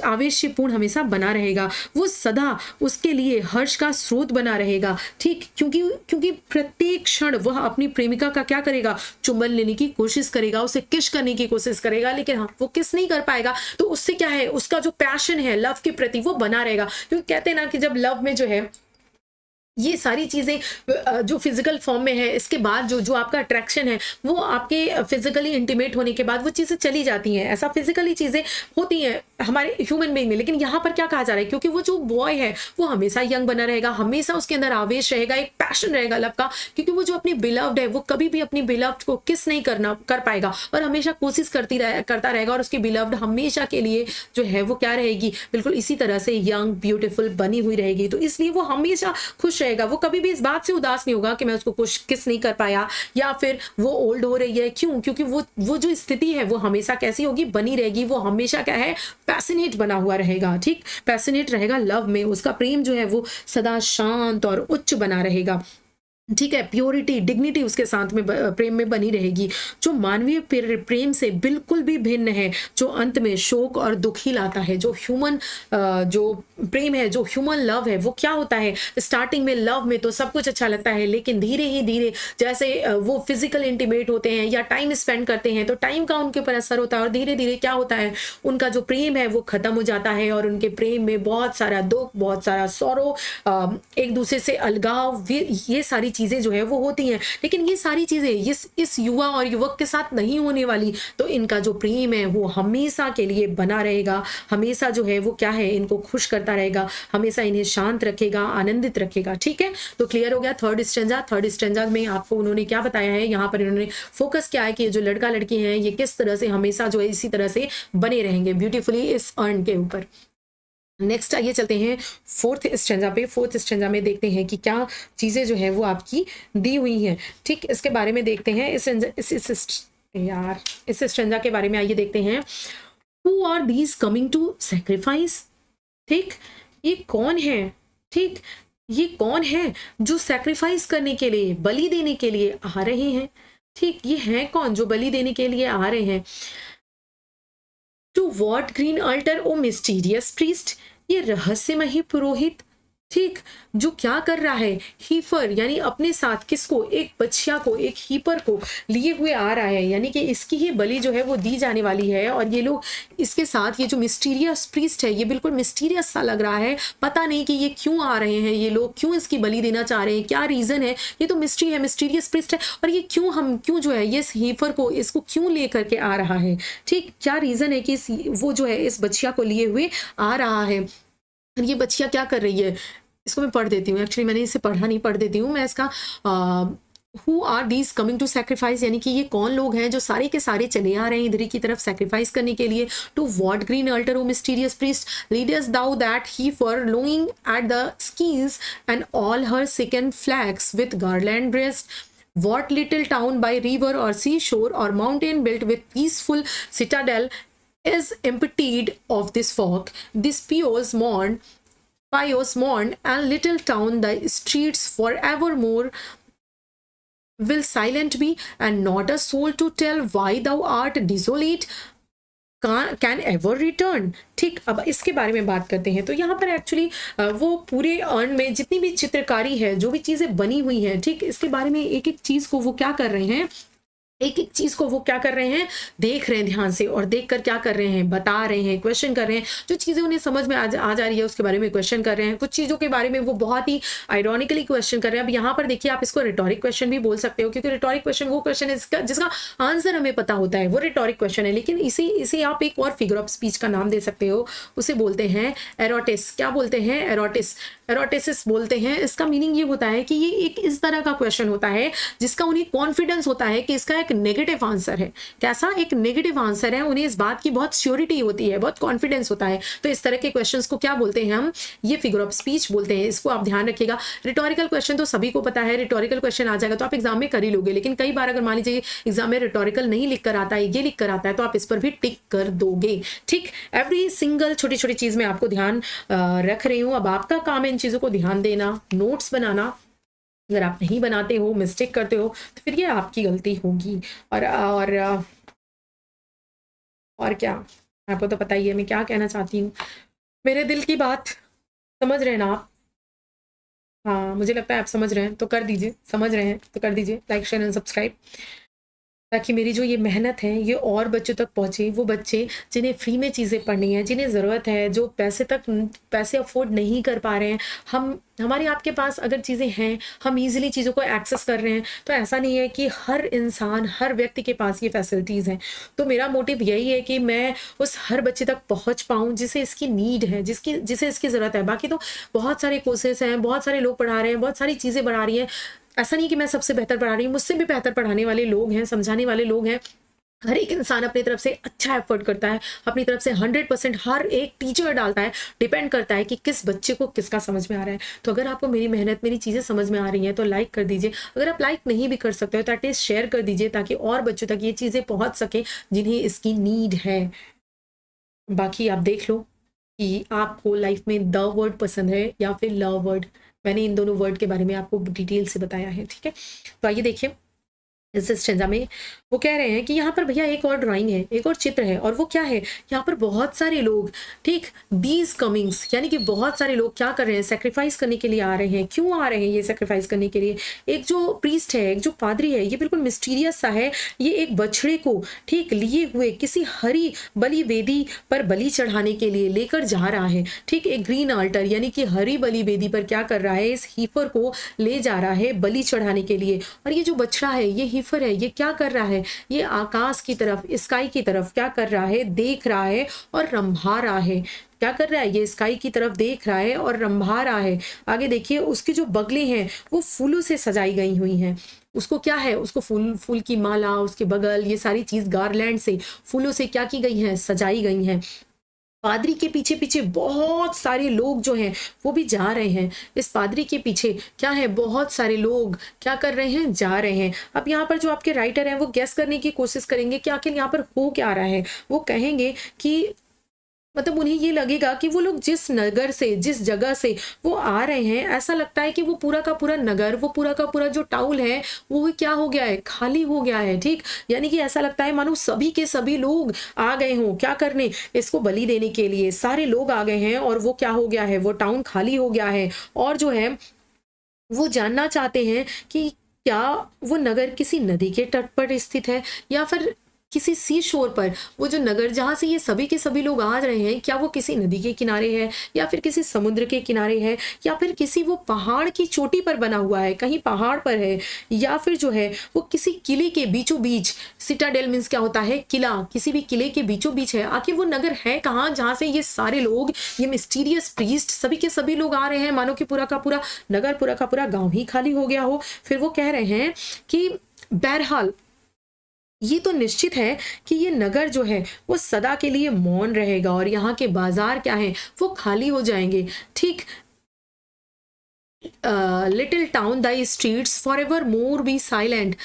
आवेशपूर्ण हमेशा बना रहेगा, वो सदा उसके लिए हर्ष का स्रोत बना रहेगा। ठीक, क्योंकि प्रत्येक क्षण वह अपनी प्रेमिका का क्या करेगा, चुंबन लेने की कोशिश करेगा, उसे किस करने की कोशिश करेगा, लेकिन हाँ, वो किस नहीं कर पाएगा। तो उससे क्या है, उसका जो पैशन है लव के प्रति वो बना रहेगा। क्योंकि कहते हैं ना कि जब लव में जो है ये सारी चीज़ें जो फिजिकल फॉर्म में है, इसके बाद जो आपका अट्रैक्शन है वो आपके फिजिकली इंटीमेट होने के बाद वो चीज़ें चली जाती हैं। ऐसा फिजिकली चीज़ें होती हैं हमारे ह्यूमन बीइंग में, लेकिन यहाँ पर क्या कहा जा रहा है, क्योंकि वो जो बॉय है वो हमेशा यंग बना रहेगा, हमेशा उसके अंदर आवेश रहेगा, एक पैशन रहेगा लव का, क्योंकि वो जो अपनी बिलव्ड है वो कभी भी अपनी बिलव्ड को किस नहीं कर पाएगा, और हमेशा कोशिश करता रहेगा, और उसकी बिलव्ड हमेशा के लिए जो है वो क्या रहेगी, बिल्कुल इसी तरह से यंग ब्यूटीफुल बनी हुई रहेगी। तो इसलिए वो हमेशा खुश रहेगा, वो कभी भी इस बात से उदास नहीं होगा कि मैं उसको कुछ किस नहीं कर पाया, या फिर वो ओल्ड हो रही है। क्यों, क्योंकि वो जो स्थिति है वो हमेशा कैसी होगी, बनी रहेगी, वो हमेशा क्या है, पैशनेट बना हुआ रहेगा। ठीक, पैशनेट रहेगा लव में, उसका प्रेम जो है वो सदा शांत और उच्च बना रहेगा। ठीक है, प्योरिटी डिग्निटी उसके साथ में प्रेम में बनी रहेगी, जो मानवीय प्रेम से बिल्कुल भी भिन्न है, जो अंत में शोक और दुख ही लाता है। जो ह्यूमन जो प्रेम है, जो ह्यूमन लव है, वो क्या होता है, स्टार्टिंग में लव में तो सब कुछ अच्छा लगता है, लेकिन धीरे ही धीरे जैसे वो फिजिकल इंटीमेट होते हैं या टाइम स्पेंड करते हैं तो टाइम का उनके ऊपर असर होता है, और धीरे धीरे क्या होता है, उनका जो प्रेम है वो खत्म हो जाता है, और उनके प्रेम में बहुत सारा दुख, बहुत सारा सौरो, एक दूसरे से अलगाव, ये सारी चीजें जो है वो होती हैं। लेकिन ये सारी चीजें इस युवा और युवक के साथ नहीं होने वाली, तो इनका जो प्रेम है वो हमेशा के लिए बना रहेगा, हमेशा जो है वो क्या है, इनको खुश करता रहेगा, हमेशा इन्हें शांत रखेगा, आनंदित रखेगा। ठीक है, तो क्लियर हो गया थर्ड स्टेंजा। थर्ड स्टेंजा में आपको उन्होंने क्या बताया है, यहाँ पर इन्होंने फोकस किया है कि जो लड़का लड़की हैं ये किस तरह से हमेशा जो है इसी तरह से बने रहेंगे ब्यूटीफुली इस अर्न के ऊपर। नेक्स्ट आइए चलते हैं फोर्थ स्टेंजा पे। फोर्थ स्टेंजा में देखते हैं कि क्या चीज़ें जो है वो आपकी दी हुई हैं। ठीक, इसके बारे में देखते हैं। इस स्टेंजा के बारे में आइए देखते हैं। Who are these coming to sacrifice. ठीक, ये कौन है, ठीक, ये कौन है जो सेक्रीफाइस करने के लिए, बलि देने के लिए आ रहे हैं। ठीक, ये हैं कौन जो बलि देने के लिए आ रहे हैं। To what green altar O mysterious priest, ये रहस्यमयी पुरोहित, ठीक, जो क्या कर रहा है, हीफर यानी अपने साथ किसको, एक बच्चिया को, एक हीपर को लिए हुए आ रहा है, यानी कि इसकी ही बलि जो है वो दी जाने वाली है। और ये लोग इसके साथ, ये जो मिस्टीरियस प्रीस्ट है, ये बिल्कुल मिस्टीरियस सा लग रहा है, पता नहीं कि ये क्यों आ रहे हैं, ये लोग क्यों इसकी बलि देना चाह रहे हैं, क्या रीजन है, ये तो मिस्ट्री है, मिस्टीरियस प्रीस्ट है, और ये क्यों जो है ये हीफर को, इसको क्यों लेकर के आ रहा है। ठीक, क्या रीजन है कि वो जो है इस बच्चिया को लिए हुए आ रहा है। ये बच्चिया क्या कर रही है, इसको मैं पढ़ देती हूँ, एक्चुअली मैंने इसे पढ़ा नहीं, पढ़ देती हूँ मैं इसका। Who are these coming to sacrifice, यानी कि ये कौन लोग हैं जो सारे के सारे चले आ रहे हैं इधर की तरफ सेक्रीफाइस करने के लिए। To what green altar O mysterious priest leaders thou that he for longing at the skies and all her silken flags with garland breast. What little town by river or seashore or mountain built with peaceful citadel is emptied of this fog, this pious mourn, and little town the streets forevermore will silent be, and not a soul to tell why thou art desolate can ever return. ठीक, अब इसके बारे में बात करते हैं। तो यहाँ पर एक्चुअली वो पूरे अर्न में जितनी भी चित्रकारी है, जो भी चीज़ें बनी हुई हैं, ठीक, इसके बारे में एक एक चीज़ को वो क्या कर रहे हैं, एक एक चीज को वो क्या कर रहे हैं, देख रहे हैं ध्यान से, और देख कर क्या कर रहे हैं, बता रहे हैं, क्वेश्चन कर रहे हैं। जो चीजें उन्हें समझ में आ जा रही है उसके बारे में क्वेश्चन कर रहे हैं। कुछ चीजों के बारे में वो बहुत ही आयरॉनिकली क्वेश्चन कर रहे हैं। अब यहाँ पर देखिए, आप इसको रिटोरिक क्वेश्चन भी बोल सकते हो, क्योंकि रिटोरिक क्वेश्चन वो क्वेश्चन है जिसका आंसर हमें पता होता है, वो रिटोरिक क्वेश्चन है। लेकिन इसे आप एक और फिगर ऑफ स्पीच का नाम दे सकते हो, उसे बोलते हैं एरोटिस। क्या बोलते हैं, एरोटिसिस बोलते हैं। इसका मीनिंग ये होता है कि ये एक इस तरह का क्वेश्चन होता है जिसका उन्हें कॉन्फिडेंस होता है कि इसका एक नेगेटिव आंसर है। कैसा, एक नेगेटिव आंसर है, उन्हें इस बात की बहुत श्योरिटी होती है, बहुत कॉन्फिडेंस होता है। तो इस तरह के क्वेश्चंस को क्या बोलते हैं हम, ये फिगर ऑफ स्पीच बोलते हैं। इसको आप ध्यान रखिएगा। रिटोरिकल क्वेश्चन तो सभी को पता है, रिटोरिकल क्वेश्चन आ जाएगा तो आप एग्जाम में कर ही लोगे। लेकिन कई बार अगर मान लीजिए एग्जाम में रिटोरिकल नहीं लिख कर आता है, ये लिख कर आता है, तो आप इस पर भी टिक कर दोगे। ठीक, एवरी सिंगल छोटी छोटी चीज में आपको ध्यान रख रही हूँ। अब आपका काम है इन चीजों को ध्यान देना, नोट्स बनाना। अगर आप नहीं बनाते हो, मिस्टेक करते हो, तो फिर ये आपकी गलती होगी। और क्या, आपको तो पता ही है मैं क्या कहना चाहती हूँ। मेरे दिल की बात समझ रहे हैं ना आप? हाँ, मुझे लगता है आप समझ रहे हैं, तो कर दीजिए। समझ रहे हैं तो कर दीजिए लाइक, शेयर एंड सब्सक्राइब, ताकि मेरी जो ये मेहनत है ये और बच्चों तक पहुँचे। वो बच्चे जिन्हें फ्री में चीज़ें पढ़नी है, जिन्हें ज़रूरत है, जो पैसे अफोर्ड नहीं कर पा रहे हैं, हमारे आपके पास अगर चीज़ें हैं, हम इजीली चीज़ों को एक्सेस कर रहे हैं, तो ऐसा नहीं है कि हर इंसान, हर व्यक्ति के पास ये फैसिलिटीज़ हैं। तो मेरा मोटिव यही है कि मैं उस हर बच्चे तक पहुंच पाऊं जिसे इसकी नीड है, जिसे इसकी ज़रूरत है। बाकी तो बहुत सारे कोर्सेस हैं, बहुत सारे लोग पढ़ा रहे हैं, बहुत सारी चीज़ें बढ़ा रही हैं। ऐसा नहीं कि मैं सबसे बेहतर पढ़ा रही हूँ, मुझसे भी बेहतर पढ़ाने वाले लोग हैं, समझाने वाले लोग हैं। हर एक इंसान अपनी तरफ से अच्छा एफर्ट करता है, अपनी तरफ से 100% हर एक टीचर डालता है। डिपेंड करता है कि किस बच्चे को किसका समझ में आ रहा है। तो अगर आपको मेरी मेहनत, मेरी चीज़ें समझ में आ रही हैं तो लाइक कर दीजिए। अगर आप लाइक नहीं भी कर सकते हो तो एटलीस्ट शेयर कर दीजिए, ताकि और बच्चों तक ये चीज़ें पहुँच सके जिन्हें इसकी नीड है। बाकी आप देख लो कि आपको लाइफ में द वर्ड पसंद है या फिर लव वर्ड। मैंने इन दोनों वर्ड के बारे में आपको डिटेल से बताया है, ठीक है। तो आइए देखिए इस स्टेंजा में वो कह रहे हैं कि यहाँ पर भैया एक और ड्राइंग है, एक और चित्र है, और वो क्या है, यहाँ पर बहुत सारे लोग, ठीक, दीज कमिंग्स, यानी कि बहुत सारे लोग क्या कर रहे हैं, सेक्रीफाइस करने के लिए आ रहे हैं। क्यों आ रहे हैं ये सेक्रीफाइस करने के लिए? एक जो प्रीस्ट है, एक जो पादरी है, ये बिल्कुल मिस्टीरियस सा है, ये एक बछड़े को, ठीक, लिए हुए किसी हरी बलि वेदी पर बलि चढ़ाने के लिए लेकर जा रहा है, ठीक। एक ग्रीन आल्टर यानी कि हरी बलि वेदी पर क्या कर रहा है, इस हीफर को ले जा रहा है बलि चढ़ाने के लिए। और ये जो बछड़ा है, ये हीफर है, ये क्या कर रहा है, ये आकाश की तरफ, स्काई की तरफ क्या कर रहा है, देख रहा है और रंभा रहा है। क्या कर रहा है, ये स्काई की तरफ देख रहा है और रंभा रहा है। आगे देखिए उसकी जो बगलें हैं वो फूलों से सजाई गई हुई हैं। उसको क्या है, उसको फूल की माला, उसके बगल, ये सारी चीज गार्लैंड से, फूलों से क्या की गई है, सजाई गई हैं। पादरी के पीछे पीछे बहुत सारे लोग जो हैं वो भी जा रहे हैं। इस पादरी के पीछे क्या है, बहुत सारे लोग क्या कर रहे हैं, जा रहे हैं। अब यहाँ पर जो आपके राइटर हैं वो गैस करने की कोशिश करेंगे कि आखिर यहाँ पर हो क्या रहा है। वो कहेंगे कि मतलब उन्हें ये लगेगा कि वो लोग जिस नगर से, जिस जगह से वो आ रहे हैं, ऐसा लगता है कि वो पूरा का पूरा नगर, वो पूरा का पूरा जो टाउन है वो क्या हो गया है, खाली हो गया है, ठीक। यानी कि ऐसा लगता है मानो सभी के सभी लोग आ गए हों, क्या करने, इसको बलि देने के लिए सारे लोग आ गए हैं, और वो क्या हो गया है, वो टाउन खाली हो गया है। और जो है वो जानना चाहते हैं कि क्या वो नगर किसी नदी के तट पर स्थित है, या फिर किसी सी शोर पर। वो जो नगर जहाँ से ये सभी के सभी लोग आ रहे हैं, क्या वो किसी नदी के किनारे है, या फिर किसी समुद्र के किनारे है, या फिर किसी वो पहाड़ की चोटी पर बना हुआ है, कहीं पहाड़ पर है, या फिर जो है वो किसी किले के बीचों बीच, सिटाडेल मीन्स क्या होता है, किला, किसी भी किले के बीचों बीच है। आखिर वो नगर है कहाँ जहाँ से ये सारे लोग, ये मिस्टीरियस प्रीस्ट सभी के सभी लोग आ रहे हैं, मानो कि पूरा का पूरा नगर, पूरा का पूरा गांव ही खाली हो गया हो। फिर वो कह रहे हैं कि बहरहाल ये तो निश्चित है कि ये नगर जो है वो सदा के लिए मौन रहेगा, और यहाँ के बाजार क्या हैं वो खाली हो जाएंगे, ठीक। Little town thy streets for ever more be silent.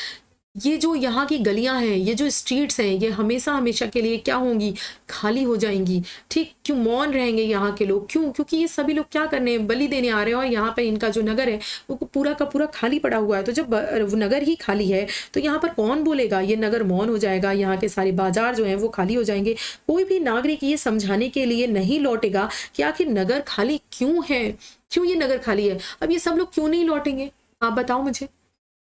ये जो यहाँ की गलियां हैं, ये जो स्ट्रीट्स हैं, ये हमेशा हमेशा के लिए क्या होंगी, खाली हो जाएंगी, ठीक। क्यों मौन रहेंगे यहाँ के लोग, क्यों, क्योंकि ये सभी लोग क्या करने, बलि देने आ रहे हैं, और यहाँ पे इनका जो नगर है वो पूरा का पूरा खाली पड़ा हुआ है। तो जब नगर ही खाली है तो यहाँ पर कौन बोलेगा, ये नगर मौन हो जाएगा, यहाँ के सारे बाजार जो हैं वो खाली हो जाएंगे। कोई भी नागरिक ये समझाने के लिए नहीं लौटेगा कि आखिर नगर खाली क्यों है, क्यों ये नगर खाली है। अब ये सब लोग क्यों नहीं लौटेंगे, आप बताओ मुझे,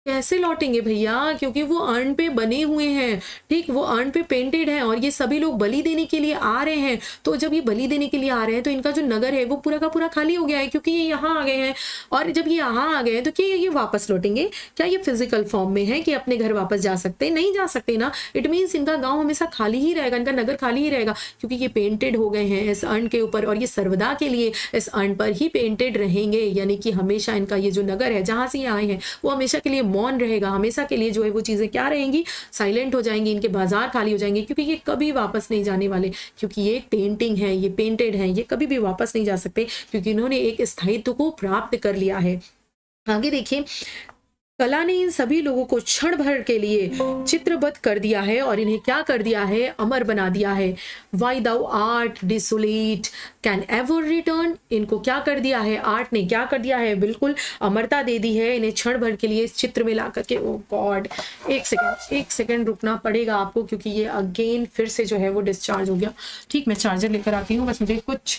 कैसे लौटेंगे भैया, क्योंकि वो अर्न पे बने हुए हैं, ठीक, वो अर्न पे पेंटेड है, और ये सभी लोग बलि देने के लिए आ रहे हैं। तो जब ये बलि देने के लिए आ रहे हैं तो इनका जो नगर है वो पूरा का पूरा खाली हो गया है, क्योंकि ये यहाँ आ गए हैं। और जब ये यहाँ आ गए हैं तो क्या ये वापस लौटेंगे, क्या ये फिजिकल फॉर्म में है कि अपने घर वापस जा सकते, नहीं जा सकते ना। इट मीन्स इनका गाँव हमेशा खाली ही रहेगा, इनका नगर खाली ही रहेगा, क्योंकि ये पेंटेड हो गए हैं इस अर्न के ऊपर, और ये सर्वदा के लिए इस अर्न पर ही पेंटेड रहेंगे। यानी कि हमेशा इनका ये जो नगर है जहाँ से ये आए हैं वो हमेशा के लिए मौन रहेगा, हमेशा के लिए जो है वो चीजें क्या रहेंगी, साइलेंट हो जाएंगी, इनके बाजार खाली हो जाएंगे, क्योंकि ये कभी वापस नहीं जाने वाले, क्योंकि ये एक पेंटिंग है, ये पेंटेड है, ये कभी भी वापस नहीं जा सकते, क्योंकि इन्होंने एक स्थायित्व को प्राप्त कर लिया है। आगे देखिए, कला ने इन सभी लोगों को क्षण भर के लिए चित्रबद्ध कर दिया है, और इन्हें क्या कर दिया है, अमर बना दिया है। Why thou art desolate can ever return, इनको क्या कर दिया है, आर्ट ने क्या कर दिया है, बिल्कुल अमरता दे दी है इन्हें क्षण भर के लिए इस चित्र में ला करके। ओ गॉड, एक सेकेंड रुकना पड़ेगा आपको, क्योंकि ये अगेन फिर से जो है वो डिस्चार्ज हो गया, ठीक। मैं चार्जर लेकर आती हूँ, बस मुझे कुछ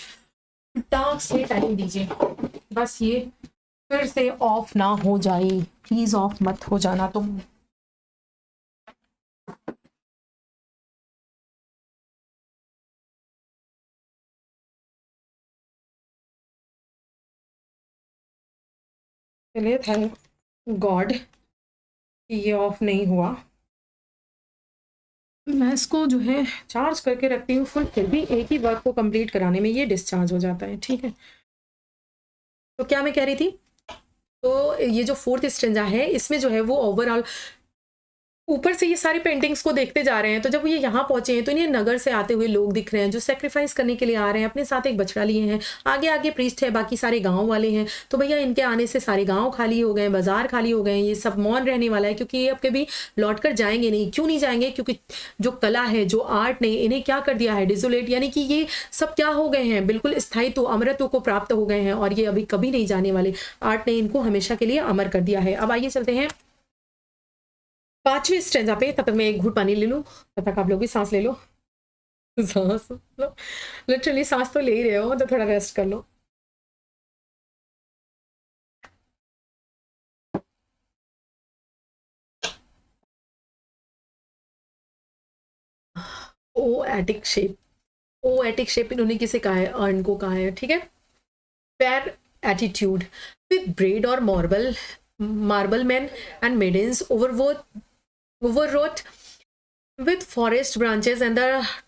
टास्क से टाइम दीजिए, बस ये फिर से ऑफ ना हो जाए, प्लीज ऑफ मत हो जाना तुम। चलिए, थैंक गॉड ये ऑफ नहीं हुआ। मैं इसको जो है चार्ज करके रखती हूँ फुल, फिर भी एक ही वर्क को कंप्लीट कराने में ये डिस्चार्ज हो जाता है, ठीक है। तो क्या मैं कह रही थी, तो ये जो फोर्थ स्टेंजा है इसमें जो है वो ओवरऑल ऊपर से ये सारी पेंटिंग्स को देखते जा रहे हैं, तो जब ये यहाँ पहुंचे हैं तो इन्हें नगर से आते हुए लोग दिख रहे हैं जो सेक्रीफाइस करने के लिए आ रहे हैं, अपने साथ एक बछड़ा लिए हैं, आगे आगे प्रीस्ट है, बाकी सारे गांव वाले हैं। तो भैया इनके आने से सारे गांव खाली हो गए, बाजार खाली हो गए, ये सब मौन रहने वाला है, क्योंकि ये अब कभी लौट कर जाएंगे नहीं। क्यों नहीं जाएंगे? क्योंकि जो कला है, जो आर्ट ने इन्हें क्या कर दिया है, डिसोलेट, यानी कि ये सब क्या हो गए हैं, बिल्कुल स्थायित्व, अमरत्व को प्राप्त हो गए हैं, और ये अभी कभी नहीं जाने वाले। आर्ट ने इनको हमेशा के लिए अमर कर दिया है। अब आइए चलते हैं 5वीं स्टेंजा पे। तब तक मैं एक घूंट पानी ले लूं, तब तक आप लोग भी सांस ले लो। सांस लो, लिटरली सांस तो ले ही रहे हो, तो थोड़ा रेस्ट कर लो। ओ एटिक शेप, ओ एटिक शेप इन्होंने किसे कहा है? अर्न को कहा है, ठीक है। पैर एटीट्यूड विद ब्रेड और marble man and maidens overwrought with forest branches and the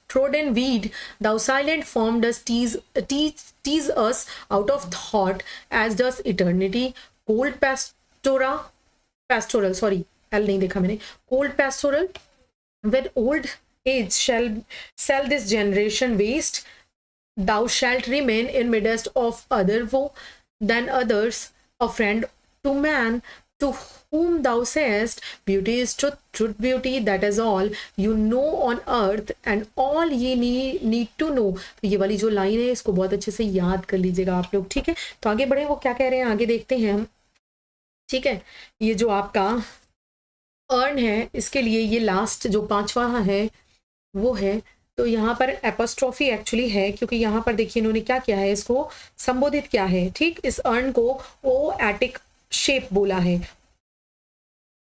trodden weed, thou silent form does tease us out of thought, as does eternity. Cold pastoral, sorry, L नहीं देखा मैंने, cold pastoral, when old age shall this generation waste, thou shalt remain in midst of other woe than others, a friend to man, to whom thou sayest, beauty is truth, truth beauty, that is all you know on earth and all ye need to know. तो ये वाली जो लाइन है इसको बहुत अच्छे से याद कर लीजिएगा आप लोग, ठीक है। तो आगे बढ़े, वो क्या कह रहे हैं आगे देखते हैं हम, ठीक है। ये जो आपका अर्न है, इसके लिए ये लास्ट जो 5वां है वो है, तो यहाँ पर एपोस्ट्रोफी एक्चुअली है, क्योंकि यहाँ पर देखिए इन्होंने क्या किया है, इसको संबोधित किया है, ठीक। इस अर्न को ओ एटिक शेप बोला है।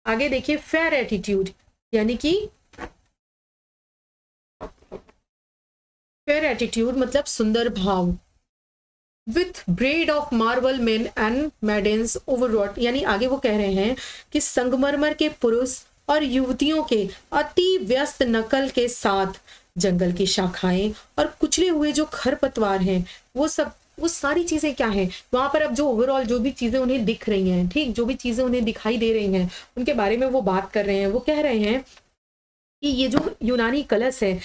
आगे देखिए फेयर एटीट्यूड, यानी कि फेयर एटीट्यूड मतलब सुंदर भाव। With brede of marble men and maidens overwrought, यानी आगे वो कह रहे हैं कि संगमरमर के पुरुष और युवतियों के अति व्यस्त नकल के साथ जंगल की शाखाएं और कुचले हुए जो खरपतवार हैं, वो सारी चीजें क्या हैं वहां पर। अब जो ओवरऑल जो भी चीजें उन्हें दिख रही हैं, ठीक, जो भी चीजें उन्हें दिखाई दे रही हैं, उनके बारे में वो बात कर रहे हैं। वो कह रहे हैं कि ये जो यूनानी कलश है,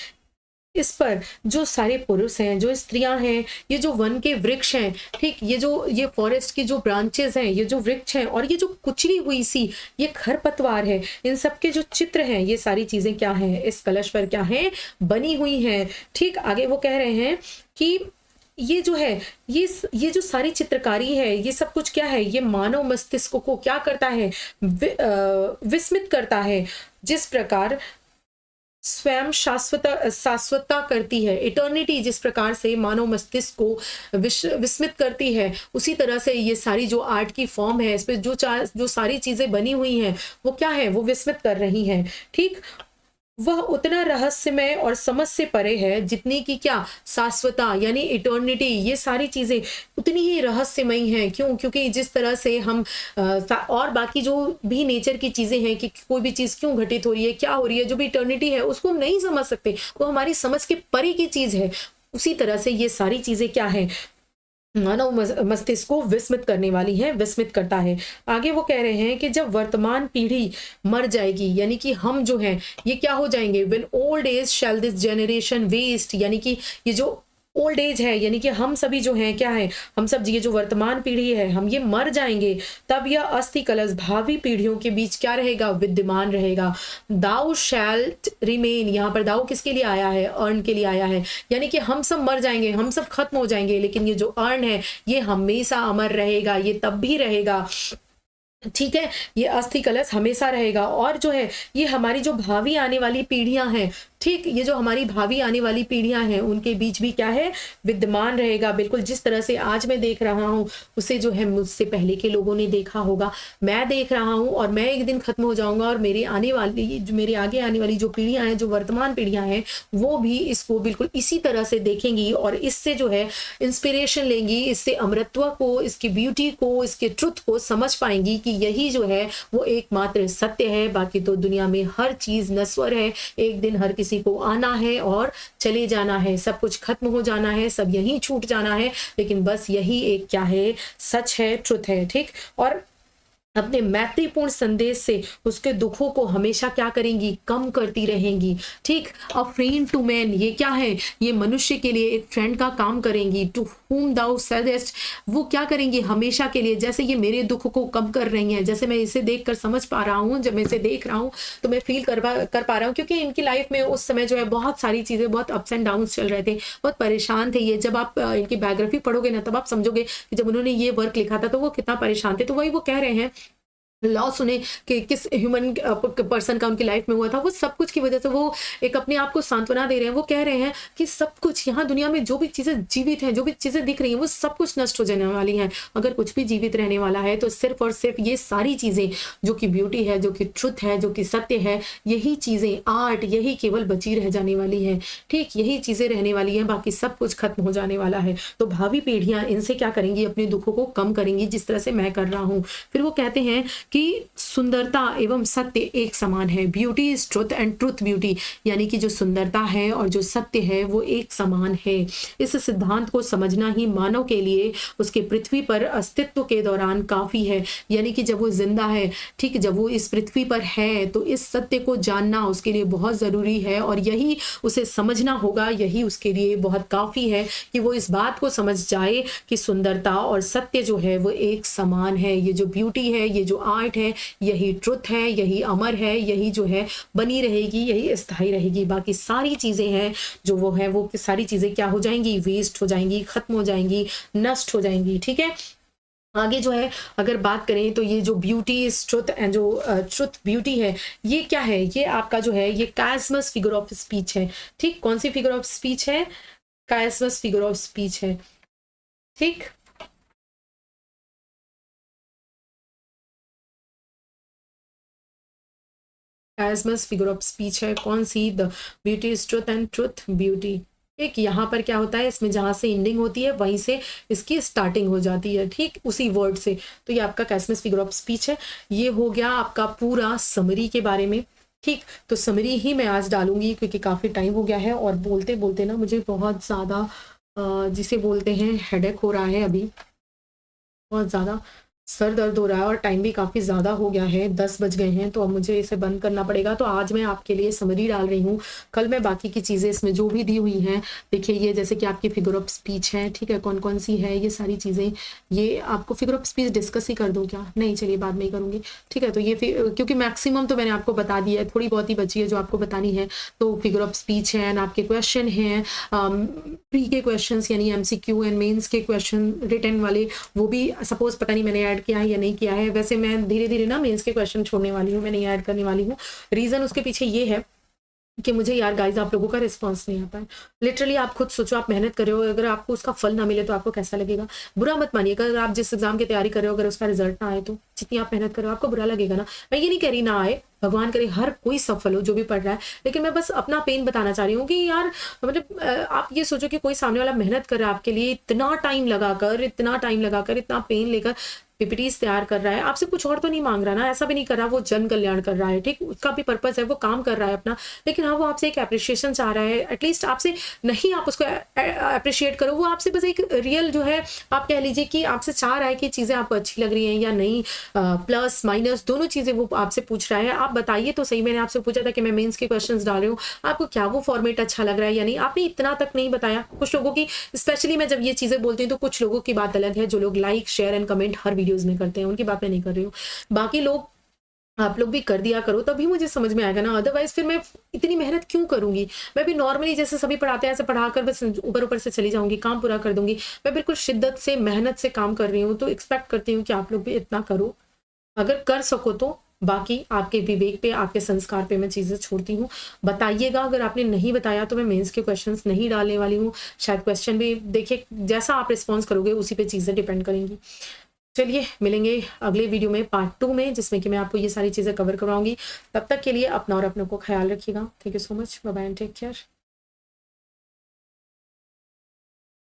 इस पर जो सारे पुरुष हैं, जो स्त्रियां हैं, ये जो वन के वृक्ष हैं, ठीक, ये फॉरेस्ट की जो ब्रांचेस हैं, ये जो वृक्ष हैं, और ये जो कुचली हुई सी ये खरपतवार है, इन सब के जो चित्र हैं, ये सारी चीजें क्या हैं, इस कलश पर क्या हैं, बनी हुई हैं, ठीक। आगे वो कह रहे हैं कि ये जो है, ये जो सारी चित्रकारी है, ये सब कुछ क्या है, ये मानव मस्तिष्क को क्या करता है, विस्मित करता है। जिस प्रकार स्वयं शाश्वतता करती है, इटर्निटी जिस प्रकार से मानव मस्तिष्क को विस्मित करती है, उसी तरह से ये सारी जो आर्ट की फॉर्म है, इस पे जो सारी चीजें बनी हुई हैं, वो क्या है, वो विस्मित कर रही हैं, ठीक। वह उतना रहस्यमय और समझ से परे है जितनी की क्या, शाश्वता यानी इटर्निटी, ये सारी चीजें उतनी ही रहस्यमयी हैं। क्यों? क्योंकि जिस तरह से हम और बाकी जो भी नेचर की चीजें हैं, कि कोई भी चीज क्यों घटित हो रही है, क्या हो रही है, जो भी इटर्निटी है उसको हम नहीं समझ सकते, वो हमारी समझ के परे की चीज है। उसी तरह से ये सारी चीजें क्या है, मानव मस्तिष्क को विस्मित करने वाली है, विस्मित करता है। आगे वो कह रहे हैं कि जब वर्तमान पीढ़ी मर जाएगी, यानी कि हम जो हैं ये क्या हो जाएंगे, when old age shall this generation waste, यानी कि ये जो ओल्ड एज है, यानी कि हम सभी जो हैं क्या है, हम सब ये जो वर्तमान पीढ़ी है, हम ये मर जाएंगे, तब यह अस्थि कलश भावी पीढ़ियों के बीच क्या रहेगा, विद्यमान रहेगा। दाउ शैल्ट रिमेन, यहाँ पर दाउ किसके लिए आया है, अर्न के लिए आया है, यानी कि हम सब मर जाएंगे, हम सब खत्म हो जाएंगे, लेकिन ये जो अर्न है ये हमेशा अमर रहेगा, ये तब भी रहेगा, ठीक है। ये अस्थि कलश हमेशा रहेगा। और जो है ये हमारी जो भावी आने वाली पीढ़ियां हैं, ठीक, ये जो हमारी भावी आने वाली पीढ़ियां हैं उनके बीच भी क्या है, विद्यमान रहेगा। बिल्कुल जिस तरह से आज मैं देख रहा हूँ उसे जो है मुझसे पहले के लोगों ने देखा होगा, मैं देख रहा हूँ, और मैं एक दिन खत्म हो जाऊंगा, और मेरी आने वाली जो मेरे आगे आने वाली जो पीढ़ियां हैं, जो वर्तमान पीढ़ियां हैं, वो भी इसको बिल्कुल इसी तरह से देखेंगी, और इससे जो है इंस्पिरेशन लेंगी, इससे अमरत्व को, इसकी ब्यूटी को, इसके ट्रुथ को समझ पाएंगी कि यही जो है वो एकमात्र सत्य है। बाकी तो दुनिया में हर चीज नश्वर है, एक दिन हर किसी को आना है और चले जाना है, सब कुछ खत्म हो जाना है, सब यहीं छूट जाना है, लेकिन बस यही एक क्या है, सच है, ट्रुथ है, ठीक। और अपने मैत्रीपूर्ण संदेश से उसके दुखों को हमेशा क्या करेंगी, कम करती रहेंगी। ठीक, अ फ्रेंड टू मैन, ये क्या है, ये मनुष्य के लिए एक फ्रेंड का काम करेंगी। टू whom thou saidest, वो क्या करेंगी हमेशा के लिए, जैसे ये मेरे दुख को कम कर रही हैं, जैसे मैं इसे देख कर समझ पा रहा हूँ, जब मैं इसे देख रहा हूँ तो मैं फील कर पा रहा हूँ, क्योंकि इनकी लाइफ में उस समय जो है बहुत सारी चीज़ें, बहुत अप्स एंड डाउन्स चल रहे थे, बहुत परेशान थे ये। जब आप इनकी बायोग्राफी पढ़ोगे ना, तब आप समझोगे कि जब उन्होंने ये वर्क लिखा था तो वो कितना परेशान थे। तो वही वो कह रहे हैं, लॉस उन्हें कि किस ह्यूमन पर्सन का उनकी लाइफ में हुआ था, वो सब कुछ की वजह से वो एक अपने आप को सांत्वना दे रहे हैं। वो कह रहे हैं कि सब कुछ यहाँ दुनिया में जो भी चीज़ें जीवित हैं, जो भी चीज़ें दिख रही हैं, वो सब कुछ नष्ट हो जाने वाली हैं। अगर कुछ भी जीवित रहने वाला है तो सिर्फ और सिर्फ ये सारी चीज़ें, जो कि ब्यूटी है, जो कि ट्रुथ है, जो कि सत्य है, यही चीज़ें, आर्ट, यही केवल बची रह जाने वाली है। ठीक, यही चीज़ें रहने वाली हैं, बाकी सब कुछ खत्म हो जाने वाला है। तो भावी पीढ़ियाँ इनसे क्या करेंगी, अपने दुखों को कम करेंगी, जिस तरह से मैं कर रहा हूँ। फिर वो कहते हैं कि सुंदरता एवं सत्य एक समान है। Beauty is truth and truth beauty, यानी कि जो सुंदरता है और जो सत्य है वो एक समान है। इस सिद्धांत को समझना ही मानव के लिए उसके पृथ्वी पर अस्तित्व के दौरान काफी है। यानी कि जब वो जिंदा है, ठीक, जब वो इस पृथ्वी पर है, तो इस सत्य को जानना उसके लिए बहुत जरूरी है, और यही उसे समझना होगा, यही उसके लिए बहुत काफी है कि वो इस बात को समझ जाए कि सुंदरता और सत्य जो है वो एक समान है। ये जो ब्यूटी है, ये जो आर्ट है, यही ट्रुथ है, यही अमर है, यही जो है बनी रहेगी, यही स्थायी रहेगी। बाकी सारी चीजें हैं जो वो है, वो सारी चीजें क्या हो जाएंगी, वेस्ट हो जाएंगी, खत्म हो जाएंगी, नष्ट हो जाएंगी। ठीक है, आगे जो है अगर बात करें तो ये जो ब्यूटी इज ट्रुथ एंड जो ट्रुथ ब्यूटी है, ये क्या है, ये आपका जो है ये कायस्मस फिगर ऑफ स्पीच है। ठीक, कौन सी फिगर ऑफ स्पीच है, कायस्मस फिगर ऑफ स्पीच है। ठीक, कायस्मस फिगर ऑफ स्पीच है, कौन सी, the beauty is truth and truth beauty. ठीक, यहाँ पर क्या होता है, इसमें जहाँ से एंडिंग होती है वहीं से इसकी स्टार्टिंग हो जाती है। ठीक, उसी वर्ड से। तो ये आपका कायस्मस फिगर ऑफ स्पीच है। ये हो गया आपका पूरा समरी के बारे में। ठीक, तो समरी ही मैं आज डालूंगी क्योंकि काफ़ी टाइम हो गया है, और बोलते बोलते ना मुझे बहुत ज़्यादा जिसे बोलते हैं हेडेक हो रहा है, अभी बहुत ज़्यादा सर दर्द हो रहा है, और टाइम भी काफ़ी ज़्यादा हो गया है, 10 बज गए हैं, तो अब मुझे इसे बंद करना पड़ेगा। तो आज मैं आपके लिए समरी डाल रही हूँ, कल मैं बाकी की चीज़ें इसमें जो भी दी हुई हैं, देखिए ये जैसे कि आपकी फिगर ऑफ स्पीच है, ठीक है, कौन कौन सी है ये सारी चीज़ें। ये आपको फिगर ऑफ स्पीच डिस्कस ही कर दूँ क्या, नहीं, चलिए बाद में ही करूँगी। ठीक है, तो ये क्योंकि मैक्सिमम तो मैंने आपको बता दिया है, थोड़ी बहुत ही बची है जो आपको बतानी है। तो फिगर ऑफ स्पीच है, एंड आपके क्वेश्चन हैं, प्री के क्वेश्चन यानी MCQ एंड मेन्स के क्वेश्चन रिटर्न वाले, वो भी सपोज पता नहीं मैंने ऐड किया है या नहीं किया है। वैसे मैं धीरे धीरे ना मेंस के क्वेश्चन छोड़ने वाली हूँ, मैं नहीं ऐड करने वाली हूँ। रीज़न उसके पीछे ये है कि मुझे यार गाइज आप लोगों का रिस्पांस नहीं आता है। लिटरली आप खुद सोचो, आप मेहनत कर रहे हो, अगर आपको उसका फल ना मिले तो आपको कैसा लगेगा। बुरा मत मानिएगा, अगर आप जिस एग्जाम की तैयारी कर रहे हो अगर उसका रिजल्ट ना आए तो जितनी आप मेहनत कर रहे हो आपको बुरा लगेगा ना। मैं ये नहीं कह रही ना आए, भगवान करे हर कोई सफल हो जो भी पढ़ रहा है, लेकिन मैं बस अपना पेन बताना चाह रही हूँ कि यार मतलब आप ये सोचो कि कोई सामने वाला मेहनत कर रहा है आपके लिए, इतना टाइम लगाकर, इतना पेन लेकर पीपीटीज तैयार कर रहा है, आपसे कुछ और तो नहीं मांग रहा ना, ऐसा भी नहीं कर रहा वो जन कल्याण कर रहा है। ठीक, उसका भी पर्पस है, वो काम कर रहा है अपना, लेकिन हाँ वो आपसे एक अप्रिशिएशन चाह रहा है। एटलीस्ट आपसे नहीं, आप उसको अप्रिशिएट करो, वो आपसे बस एक रियल जो है आप कह लीजिए कि आपसे चाह रहा है कि चीज़ें आपको अच्छी लग रही हैं या नहीं, प्लस माइनस दोनों चीज़ें वो आपसे पूछ रहा है। आप बताइए तो सही, मैंने आपसे पूछा था कि मैं मेंस के क्वेश्चंस डाल रही हूँ, आपको क्या वो फॉर्मेट अच्छा लग रहा है या नहीं, आपने इतना तक नहीं बताया। कुछ लोगों की, स्पेशली मैं जब ये चीज़ें बोलती हूँ तो कुछ लोगों की बात अलग है, जो लोग like share and comment her videos में करते हैं, उनकी बात मैं नहीं कर रही हूँ। बाकी लोग, आप लोग भी कर दिया करो, तभी मुझे समझ में आएगा ना, अदरवाइज फिर मैं इतनी मेहनत क्यों करूंगी। मैं भी नॉर्मली जैसे सभी पढ़ाते हैं ऐसे पढ़ाकर बस ऊपर ऊपर से चली जाऊंगी, काम पूरा कर दूंगी। मैं बिल्कुल शिद्दत से मेहनत से काम कर रही हूँ, तो एक्सपेक्ट करती हूँ कि आप लोग भी इतना करो, अगर कर सको तो। बाकी आपके विवेक पे, आपके संस्कार पे मैं चीज़ें छोड़ती हूँ। बताइएगा, अगर आपने नहीं बताया तो मैं मेंस के क्वेश्चंस नहीं डालने वाली हूँ। शायद क्वेश्चन भी देखिए जैसा आप रिस्पॉन्स करोगे उसी पे चीज़ें डिपेंड करेंगी। चलिए मिलेंगे अगले वीडियो में पार्ट 2 में, जिसमें कि मैं आपको ये सारी चीज़ें कवर करवाऊंगी। तब तक के लिए अपना और अपनों को ख्याल रखिएगा। Thank you so much, bye bye and take care.